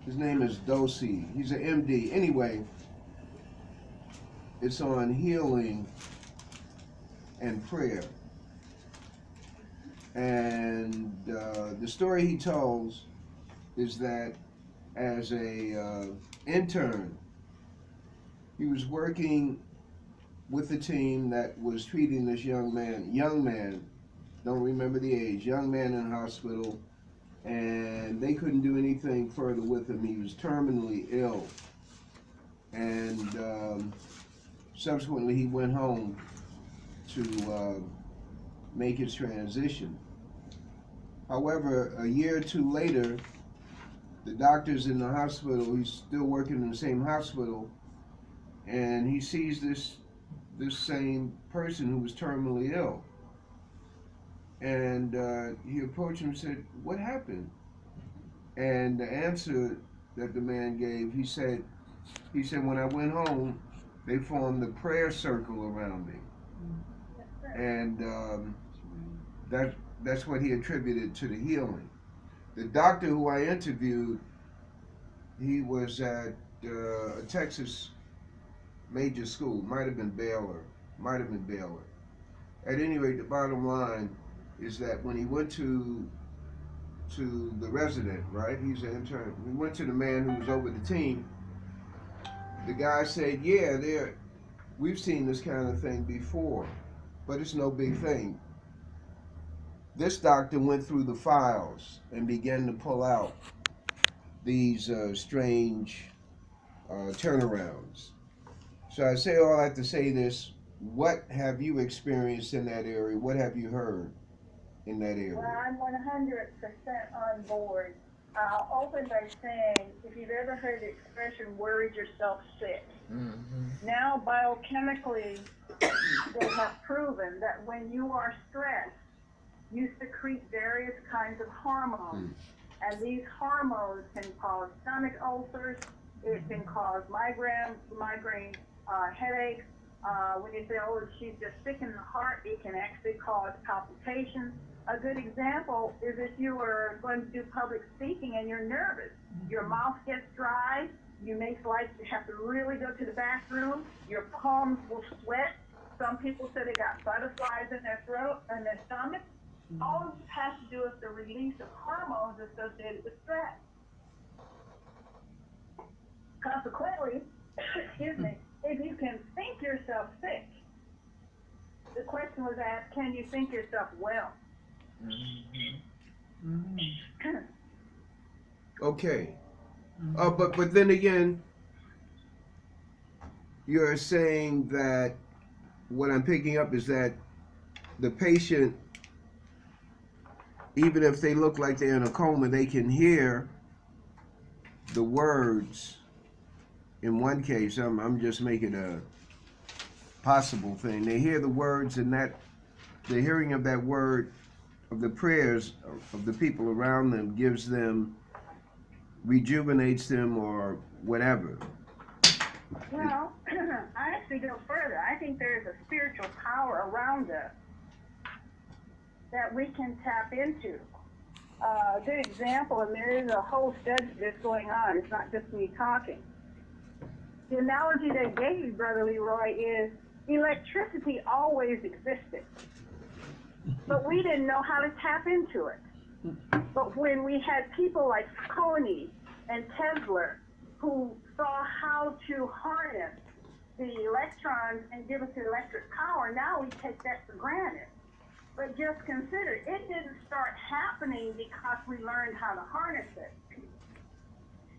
His name is Dosey. He's an MD. Anyway, it's on healing and prayer. And the story he tells is that as a intern, he was working with a team that was treating this young man, don't remember the age, young man in the hospital, and they couldn't do anything further with him. He was terminally ill. And subsequently he went home to make his transition. However, a year or two later, the doctors in the hospital, he's still working in the same hospital, and he sees this same person who was terminally ill. And he approached him and said, what happened? And the answer that the man gave, he said, when I went home, they formed a prayer circle around me. And that's what he attributed to the healing. The doctor who I interviewed, he was at a Texas major school, might have been Baylor. At any rate, the bottom line is that when he went to the resident, right, he's an intern, we went to the man who was over the team, the guy said, yeah, we've seen this kind of thing before, but it's no big thing. This doctor went through the files and began to pull out these strange turnarounds. So I say all that to say this: what have you experienced in that area? What have you heard in that area? Well, I'm 100% on board. I'll open by saying, if you've ever heard the expression, worried yourself sick. Now, biochemically, they have proven that when you are stressed, you secrete various kinds of hormones. And these hormones can cause stomach ulcers, it can cause migraine headaches. When you say, oh, she's just sick in the heart, it can actually cause palpitations. A good example is if you are going to do public speaking and you're nervous, your mouth gets dry, you may have to really go to the bathroom, your palms will sweat. Some people say they got butterflies in their throat and their stomach. All of this has to do with the release of hormones associated with stress. Consequently, excuse me, if you can think yourself sick, the question was asked, can you think yourself well? Okay. But then again, you're saying that what I'm picking up is that the patient, even if they look like they're in a coma, they can hear the words. In one case, I'm just making a possible thing. They hear the words, and that the hearing of that word, of the prayers of the people around them, gives them, rejuvenates them, or whatever. Well, I actually go further. I think there is a spiritual power around us that we can tap into. A good example, and there is a whole study that's going on, it's not just me talking. The analogy they gave, Brother Leroy, is electricity always existed, but we didn't know how to tap into it. But when we had people like Coney and Tesla who saw how to harness the electrons and give us the electric power, now we take that for granted. But just consider, it didn't start happening because we learned how to harness it.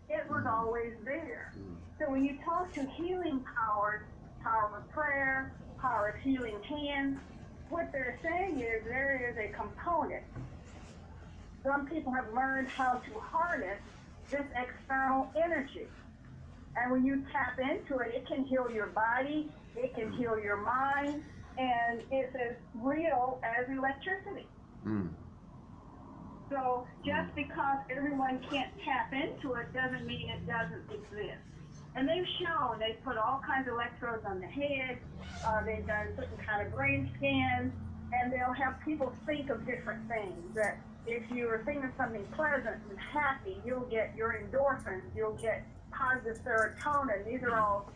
It was always there. So when you talk to healing powers, power of prayer, power of healing hands, what they're saying is there is a component. Some people have learned how to harness this external energy. And when you tap into it, it can heal your body, it can heal your mind, and it's as real as electricity. So just because everyone can't tap into it doesn't mean it doesn't exist. And they've shown, they put all kinds of electrodes on the head, they've done certain kind of brain scans, and they'll have people think of different things. That if you are thinking of something pleasant and happy, you'll get your endorphins, you'll get positive serotonin. These are all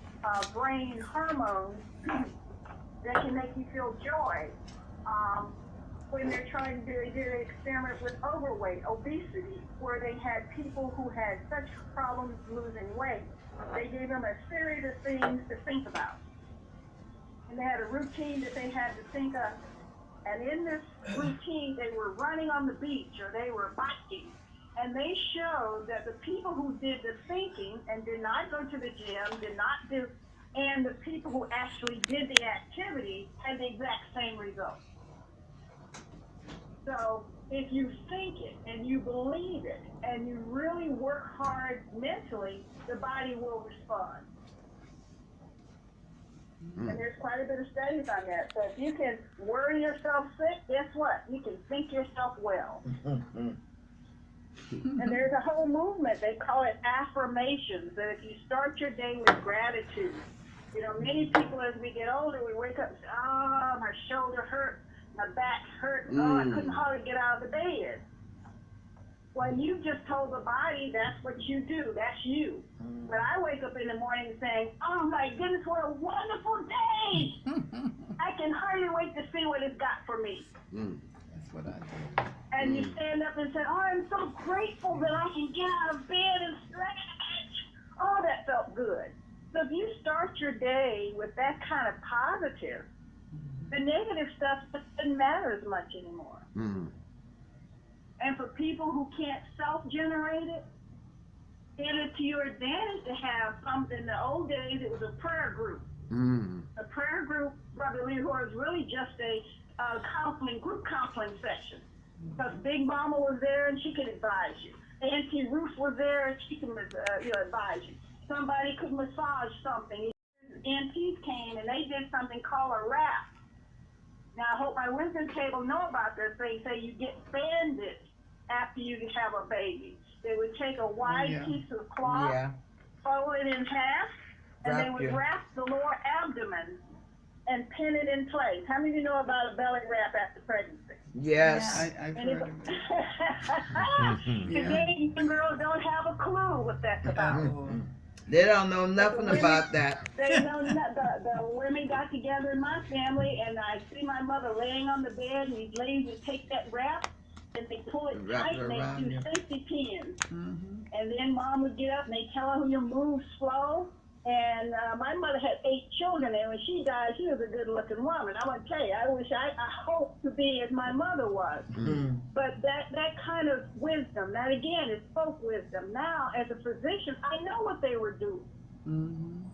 brain hormones that can make you feel joy. When they're trying to do, they did an experiment with overweight, obesity, where they had people who had such problems losing weight. They gave them a series of things to think about. And they had a routine that they had to think of. And in this routine, they were running on the beach or they were biking. And they showed that the people who did the thinking and did not go to the gym, did not do, and the people who actually did the activity had the exact same result. So if you think it and you believe it and you really work hard mentally, the body will respond. And there's quite a bit of studies on that. So if you can worry yourself sick, guess what? You can think yourself well. And there's a whole movement, they call it affirmations, that if you start your day with gratitude, you know, many people as we get older, we wake up and say, oh, my shoulder hurt, my back hurt, oh, I couldn't hardly get out of the bed. Well, you just told the body that's what you do, that's you. But I wake up in the morning saying, oh my goodness, what a wonderful day! I can hardly wait to see what it's got for me. That's what I do. And you stand up and say, oh, I'm so grateful that I can get out of bed and stretch. Oh, that felt good. So if you start your day with that kind of positive, the negative stuff doesn't matter as much anymore. And for people who can't self-generate it, it is to your advantage to have something. In the old days, it was a prayer group. A prayer group, Brother Leroy, was really just a group counseling session. Because Big Mama was there and she could advise you. Auntie Ruth was there and she could advise you. Somebody could massage something. Aunties came and they did something called a wrap. Now, I hope my wisdom table know about this. They say you get bandaged after you have a baby. They would take a wide piece of cloth, fold it in half, and they would wrap the lower abdomen and pin it in place. How many of you know about a belly wrap after pregnancy? Yes. I've heard of it. Today, young girls don't have a clue what that's about. They don't know nothing about that. They know the women got together in my family, and I see my mother laying on the bed, and these ladies would take that wrap, and they pull it tight, and they do safety pins. And then Mom would get up, and they tell her you move slow. And my mother had 8 children, and when she died, she was a good-looking woman. I want to tell you, I hope to be as my mother was. But that kind of wisdom, that again is folk wisdom. Now, as a physician, I know what they were doing.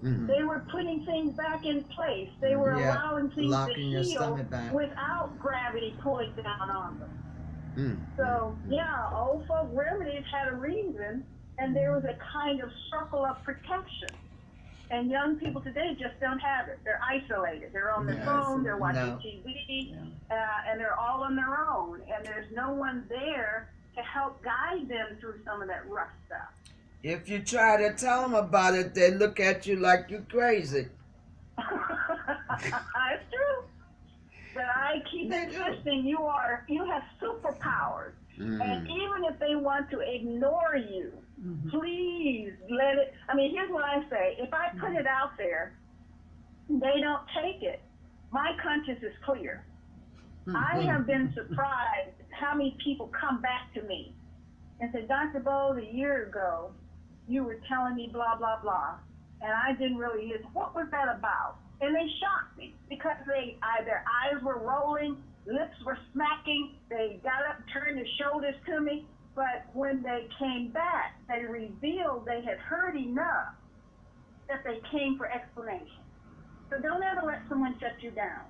They were putting things back in place. They were allowing things to heal without gravity pulling down on them. So, old folk remedies had a reason, and there was a kind of circle of protection. And young people today just don't have it. They're isolated. They're on their phone, they're watching TV, and they're all on their own. And there's no one there to help guide them through some of that rough stuff. If you try to tell them about it, they look at you like you're crazy. It's true. But I keep insisting you have superpowers. And even if they want to ignore you, please let it. I mean, here's what I say. If I put it out there, they don't take it. My conscience is clear. I have been surprised how many people come back to me and say, Dr. Boles, a year ago, you were telling me blah, blah, blah, and I didn't really listen. What was that about? And they shocked me because their eyes were rolling, lips were smacking, they got up, turned their shoulders to me, but when they came back, they revealed they had heard enough that they came for explanation. So don't ever let someone shut you down.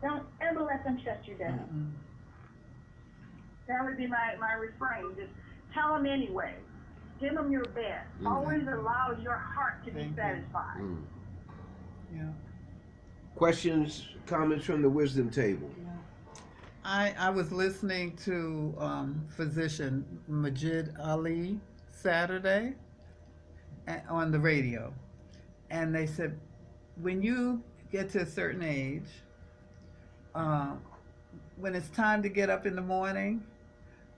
Don't ever let them shut you down. That would be my refrain. Just tell them anyway. Give them your best. Always allow your heart to be satisfied. Yeah. Questions, comments from the wisdom table? I was listening to physician Majid Ali Saturday on the radio, and they said when you get to a certain age, when it's time to get up in the morning,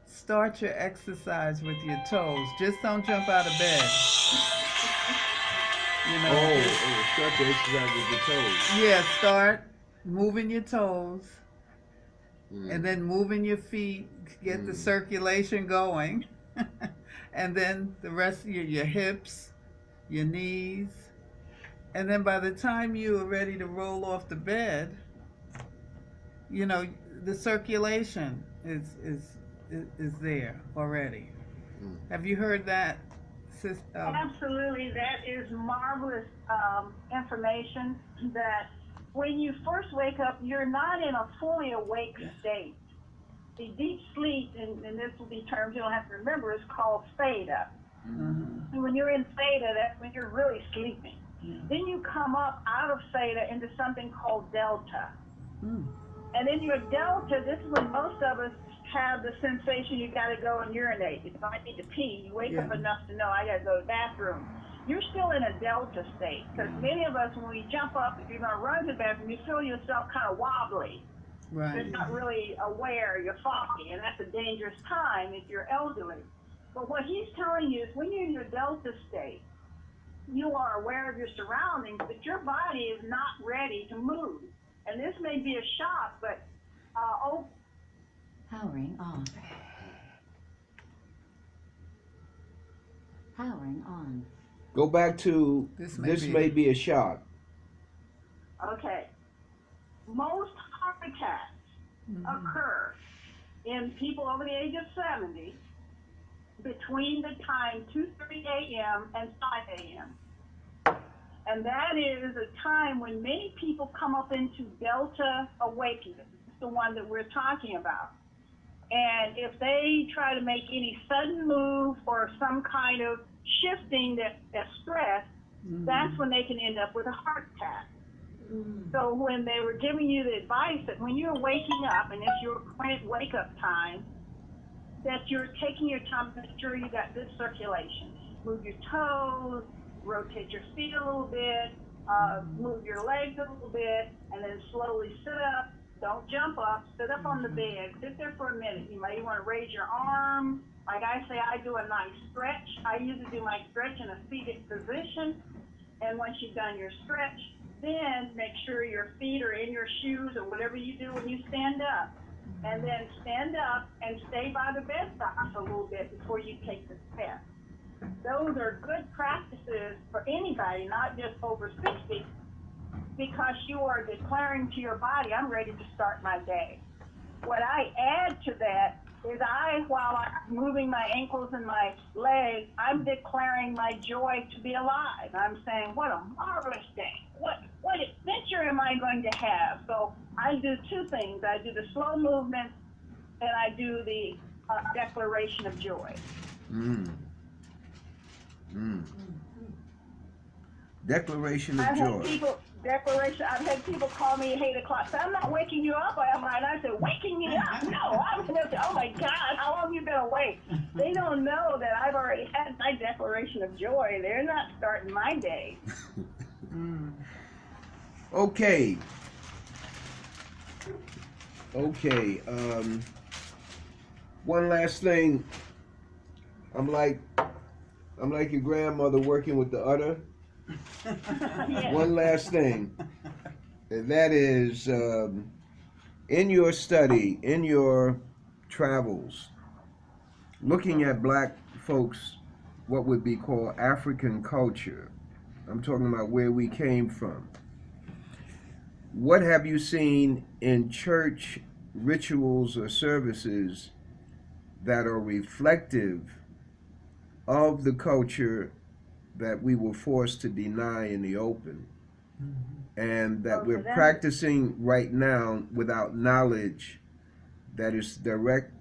start your exercise with your toes. Just don't jump out of bed. You know. Start the exercise with your toes. Yeah, start moving your toes. And then moving your feet, get the circulation going. And then the rest of your hips, your knees. And then by the time you are ready to roll off the bed, you know, the circulation is there already. Have you heard that? Absolutely, that is marvelous information that when you first wake up, you're not in a fully awake state. The deep sleep, and this will be terms you don't have to remember, is called theta. And when you're in theta, that's when you're really sleeping. Then you come up out of theta into something called delta. And in your delta, this is when most of us have the sensation you got to go and urinate. If I need to pee, you wake up enough to know I got to go to the bathroom. You're still in a delta state, because many of us, when we jump up, if you're going to run to the bathroom, you feel yourself kind of wobbly. Right. You're not really aware, you're foggy, and that's a dangerous time if you're elderly. But what he's telling you is when you're in your delta state, you are aware of your surroundings, but your body is not ready to move. And this may be a shock, but Powering on. Powering on. Go back to this may be a shock. okay. Most heart attacks occur in people over the age of 70 between the time 2:30 a.m. and 5 a.m. And that is a time when many people come up into delta awakening. It's the one that we're talking about. And if they try to make any sudden move or some kind of shifting that's stress, that's when they can end up with a heart attack. So when they were giving you the advice that when you're waking up, and it's your current wake-up time, that you're taking your time to make sure you got good circulation. Move your toes, rotate your feet a little bit, move your legs a little bit, and then slowly sit up. Don't jump up, sit up on the bed, sit there for a minute. You may want to raise your arm. Like I say, I do a nice stretch. I usually do my stretch in a seated position. And once you've done your stretch, then make sure your feet are in your shoes or whatever you do when you stand up. And then stand up and stay by the bedside for a little bit before you take the step. Those are good practices for anybody, not just over 60, because you are declaring to your body, I'm ready to start my day. What I add to that is while I'm moving my ankles and my legs, I'm declaring my joy to be alive. I'm saying, what a marvelous day. What adventure am I going to have? So I do two things. I do the slow movement, and I do the declaration of joy. Declaration of joy. I've had people call me at 8 o'clock. So I'm not waking you up. I said, waking me up? No, I'm going to say, oh my God, how long have you been awake? They don't know that I've already had my declaration of joy. They're not starting my day. Okay. One last thing. I'm like your grandmother working with the udder. Yes. One last thing, and that is In your study, in your travels, looking at black folks, what would be called African culture, I'm talking about where we came from. What have you seen in church rituals or services that are reflective of the culture that we were forced to deny in the open, and that we're practicing right now without knowledge that is direct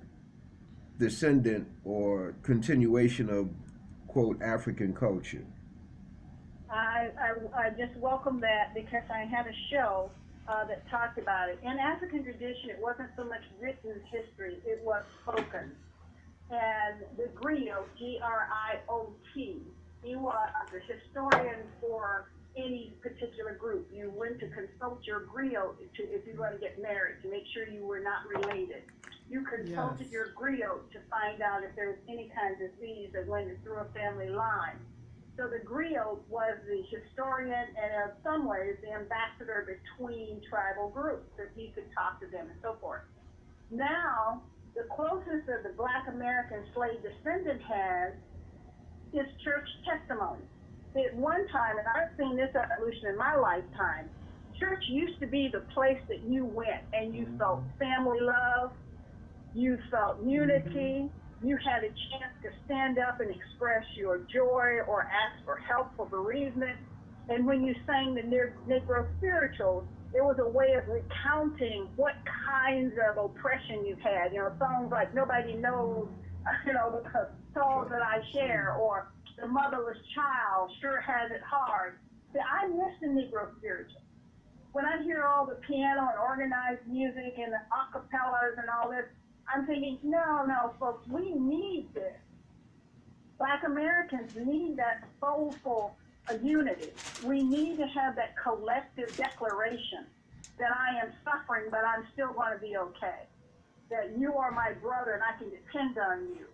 descendant or continuation of, quote, African culture? I just welcome that because I had a show that talked about it. In African tradition, it wasn't so much written history, it was spoken. And the griot, G-R-I-O-T, he was the historian for any particular group. You went to consult your griot if you were going to get married, to make sure you were not related. You consulted your griot to find out if there was any kind of disease that went through a family line. So the griot was the historian and in some ways the ambassador between tribal groups, that he could talk to them and so forth. Now, the closest that the Black American slave descendant has is church testimony. At one time, and I've seen this evolution in my lifetime, church used to be the place that you went and you felt family love, you felt unity, you had a chance to stand up and express your joy or ask for help for bereavement. And when you sang the Negro spirituals, it was a way of recounting what kinds of oppression you've had. You know, songs like Nobody Knows, you know, the souls that I share, or The Motherless Child Sure Has It Hard. See, I miss the Negro spiritual. When I hear all the piano and organized music and the acapellas and all this, I'm thinking, no, folks, we need this. Black Americans need that soulful unity. We need to have that collective declaration that I am suffering, but I'm still going to be okay. That you are my brother and I can depend on you.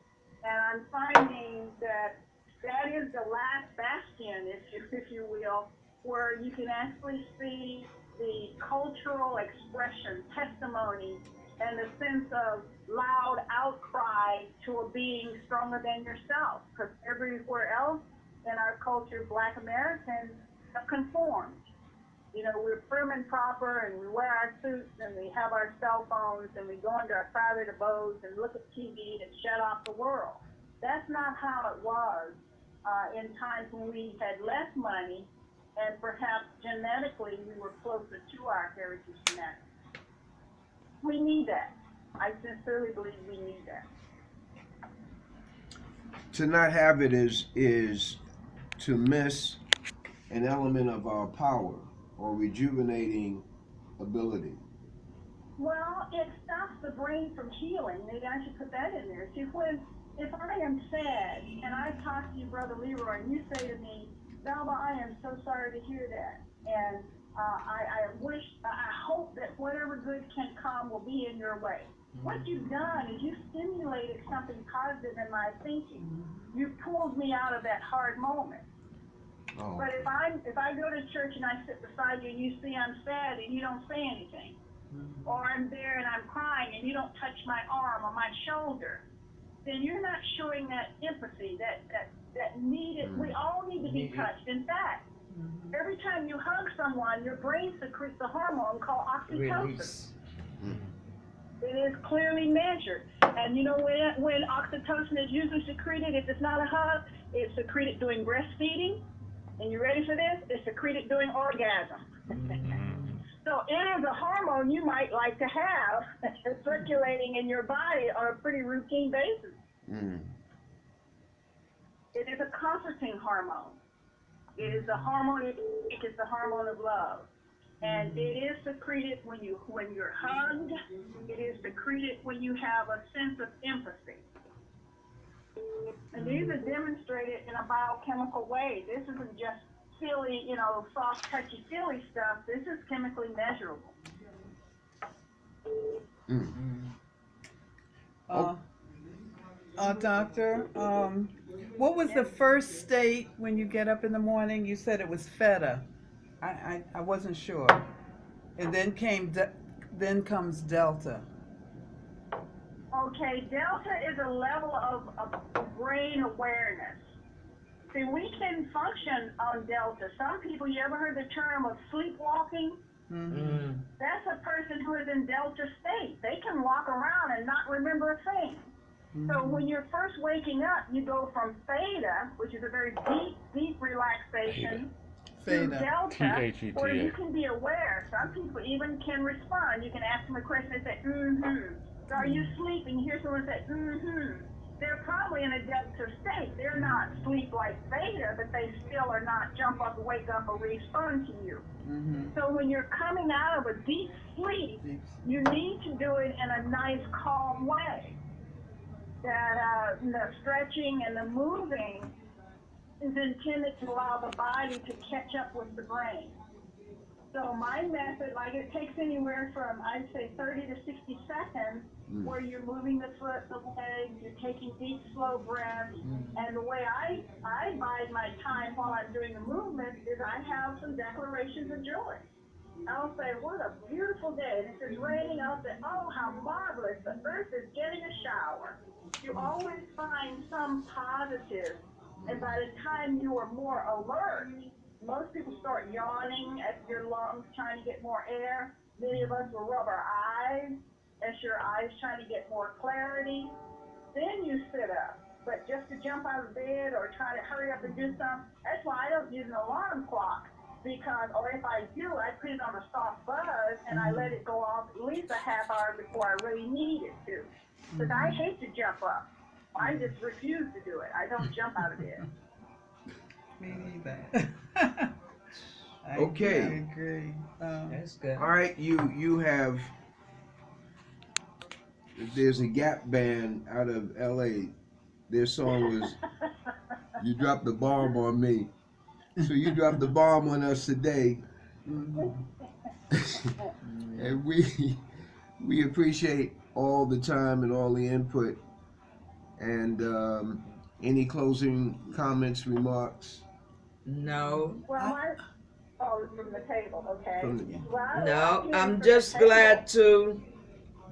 And I'm finding that that is the last bastion, if you will, where you can actually see the cultural expression, testimony, and the sense of loud outcry to a being stronger than yourself. Because everywhere else in our culture, Black Americans have conformed. You know, we're prim and proper, and we wear our suits, and we have our cell phones, and we go into our private abodes and look at TV and shut off the world. That's not how it was in times when we had less money, and perhaps genetically we were closer to our heritage genetics. We need that. I sincerely believe we need that. To not have it is to miss an element of our power or rejuvenating ability. Well, it stops the brain from healing. Maybe I should put that in there. See, if I am sad and I talk to you, Brother Leroy, and you say to me, Velva, I am so sorry to hear that. And I hope that whatever good can come will be in your way. What you've done is you stimulated something positive in my thinking. You pulled me out of that hard moment. Oh. But if I go to church and I sit beside you and you see I'm sad and you don't say anything, or I'm there and I'm crying and you don't touch my arm or my shoulder, then you're not showing that empathy, that needed. We all need to be touched. In fact, every time you hug someone, your brain secretes a hormone called oxytocin. It is clearly measured. And you know when oxytocin is usually secreted, if it's not a hug, it's secreted during breastfeeding. And you ready for this? It's secreted during orgasm. So it is a hormone you might like to have circulating in your body on a pretty routine basis. It is a comforting hormone. It is the hormone. It's the hormone of love, and it is secreted when you're hugged. It is secreted when you have a sense of empathy. And these are demonstrated in a biochemical way. This isn't just silly, soft, touchy-feely stuff. This is chemically measurable. Doctor, what was the first state when you get up in the morning? You said it was feta. I wasn't sure. And then came then comes Delta. Okay, Delta is a level of brain awareness. See, we can function on Delta. Some people, you ever heard the term of sleepwalking? Mm. That's a person who is in Delta state. They can walk around and not remember a thing. So when you're first waking up, you go from theta, which is a very deep relaxation, to Theta. delta, Theta. where you can be aware. Some people even can respond. You can ask them a question and say, mm-hmm. So are you sleeping? You hear someone say, mm-hmm. They're probably in a delta state. They're not sleep like theta, but they still are not jump up, wake up, or respond to you. So when you're coming out of a deep sleep, you need to do it in a nice, calm way. That the stretching and the moving is intended to allow the body to catch up with the brain. So my method, like it takes anywhere from, I'd say 30 to 60 seconds, where you're moving the foot, the legs, you're taking deep, slow breaths. And the way I bide my time while I'm doing the movement is I have some declarations of joy. I'll say, what a beautiful day. And if it's raining, I'll say, oh, how marvelous. The earth is getting a shower. You always find some positive. And by the time you are more alert, most people start yawning at your lungs, trying to get more air. Many of us will rub our eyes as your eyes trying to get more clarity. Then you sit up. But just to jump out of bed or try to hurry up and do something, that's why I don't use an alarm clock. Because, or if I do, I put it on a soft buzz and I let it go off at least a half hour before I really need it to. Because I hate to jump up. I just refuse to do it. I don't jump out of bed. Me neither. Okay. I agree. That's good. All right, you have. There's a Gap band out of L.A. Their song was "You Dropped the Bomb on Me." So you dropped the bomb on us today, and we appreciate all the time and all the input. And any closing comments, remarks? No, Well, from the table, okay. From the- Well, no, here I'm from just the table. glad to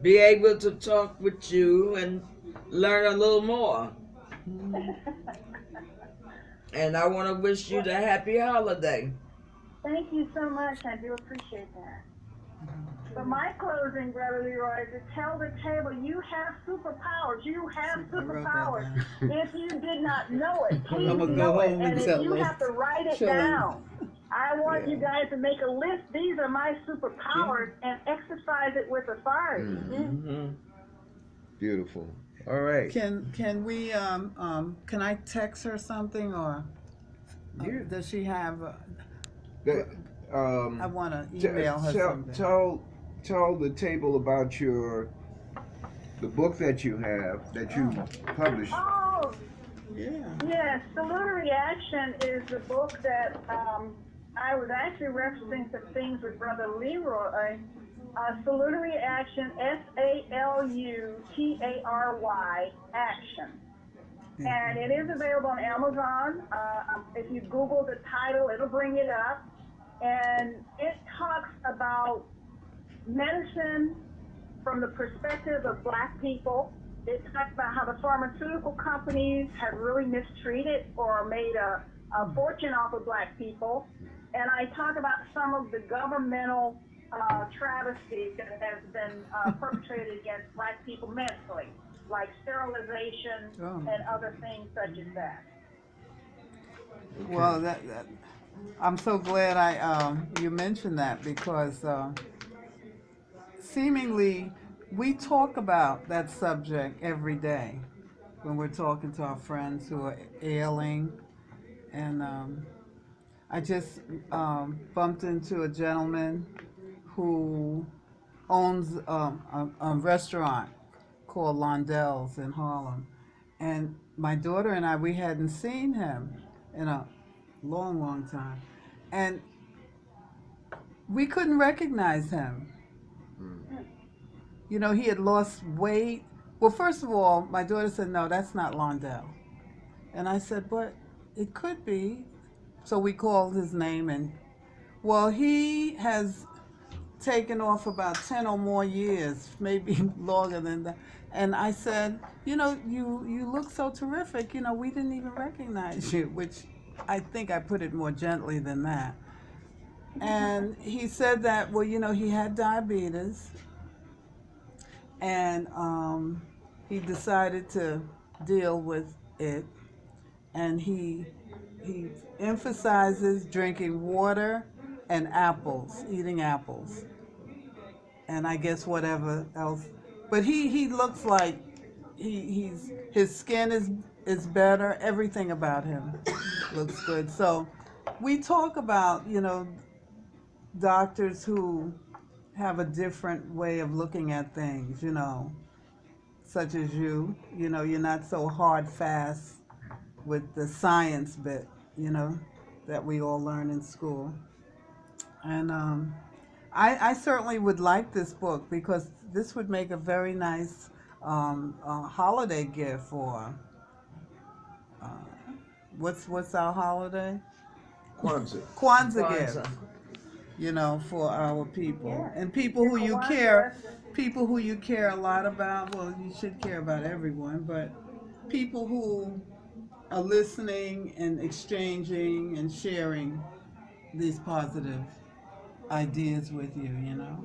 be able to talk with you and learn a little more. And I want to wish you the happy holiday. Thank you so much. I do appreciate that. So my closing, Brother Leroy, is to tell the table you have superpowers. You have I wrote that superpowers. down. If you did not know it, please I'ma go know it. home And and if tell you Liz. have to write it Shirley. down, I want Yeah. you guys to make a list. These are my superpowers and exercise it with authority. Mm-hmm. Beautiful. All right. Can we can I text her something or Yeah. does she have? That, I want to email her something. Tell the table about the book that you have that you published. Oh, Yeah. yes. Salutary Action is the book that I was actually referencing some things with Brother Leroy. Salutary Action, SALUTARY Action. And it is available on Amazon. If you Google the title, it'll bring it up. And it talks about medicine from the perspective of Black people. It talks about how the pharmaceutical companies have really mistreated or made a fortune off of Black people. And I talk about some of the governmental travesties that has been perpetrated against Black people mentally, like sterilization and other things such as that. Well, that I'm so glad you mentioned that because seemingly we talk about that subject every day when we're talking to our friends who are ailing. And I just bumped into a gentleman who owns a restaurant called Londell's in Harlem. And my daughter and I, we hadn't seen him in a long time. And we couldn't recognize him. You know, he had lost weight. Well, first of all, my daughter said, no, that's not Londell. And I said, but it could be. So we called his name and, well, he has taken off about 10 or more years, maybe longer than that. And I said, you know, you look so terrific, you know, we didn't even recognize you, which I think I put it more gently than that. And he said that, well, you know, he had diabetes, and he decided to deal with it, and he emphasizes drinking water and apples, eating apples, and I guess whatever else. But he looks like his skin is better. Everything about him looks good. So we talk about, you know, doctors who have a different way of looking at things, you know, such as you know, you're not so hard fast with the science bit, you know, that we all learn in school. And I certainly would like this book because this would make a very nice holiday gift for, what's our holiday? Kwanzaa. Kwanzaa gift. Kwanzaa. You know, for our people. Yeah. And people who you Kwanzaa. care a lot about. Well, you should care about everyone, but people who are listening and exchanging and sharing these positive ideas with you, you know.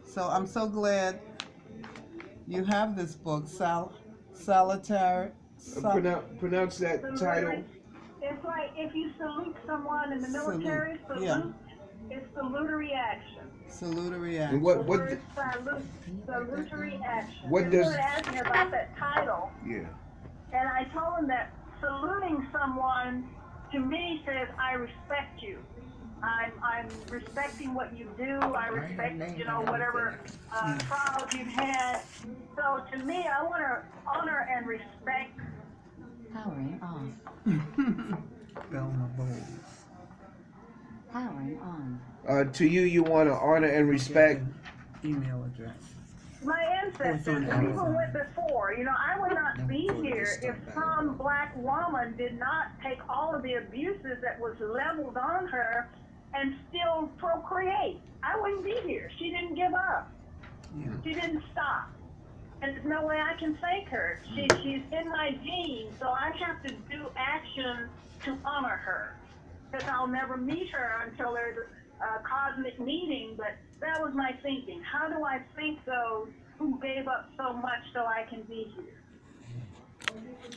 So I'm so glad you have this book, Solitary. Pronounce that title. It's like if you salute someone in the military, salute. Yeah. It's salutary action. Salutary And action. what Salutary action. What And does- someone asked me about that title, Yeah. and I told him that saluting someone to me says I respect you. I'm respecting what you do. I respect, you know, whatever trials you've had. So to me, I want to honor and respect. Powering off. Velva Boles. Powering on. To you, you want to honor and respect. Email address. My ancestors, the people who went before, you know, I would not be here if some black woman did not take all of the abuses that was leveled on her and still procreate. I wouldn't be here. She didn't give up. Yeah. She didn't stop. And there's no way I can thank her. She's in my genes, so I have to do action to honor her. Because I'll never meet her until there's a cosmic meeting, but that was my thinking. How do I thank those who gave up so much so I can be here?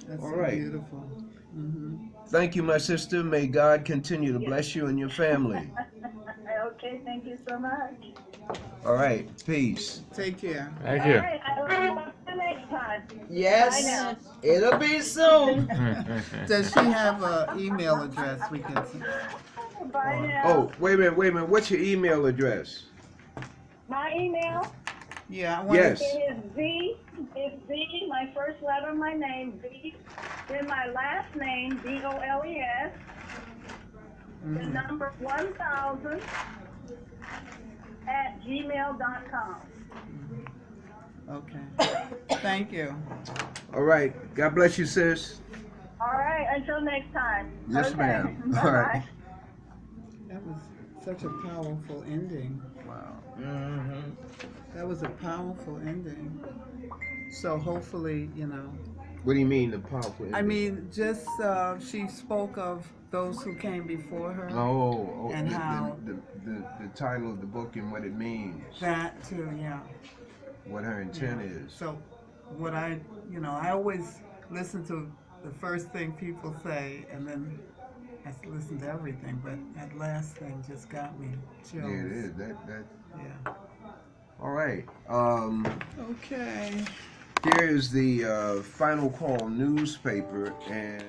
That's All so right. beautiful. Mm-hmm. Thank you, my sister. May God continue to bless you and your family. Okay, thank you so much. All right. Peace. Take care. Thank you. All right, I will see you next time. Yes, Bye now. it'll be soon. Does she have an email address we can send? Bye now. Oh, wait a minute. What's your email address? My email Yeah, I want Yes. is Z, my first letter of my name, V, then my last name, Boles, the number 1000 at gmail.com. Okay. Thank you. All right. God bless you, sis. All right, until next time. Yes, Okay. ma'am. All Bye-bye. right. That was such a powerful ending. Wow. Mm-hmm. That was a powerful ending. So hopefully, you know. What do you mean the powerful? I mean, just she spoke of those who came before her. Oh, And how- the title of the book and what it means, That too, yeah. what her intent is. So what I always listen to the first thing people say, and then I listen to everything, but that last thing just got me chills. Yeah, it is. That. Yeah. All right. Okay. Here is the Final Call newspaper, and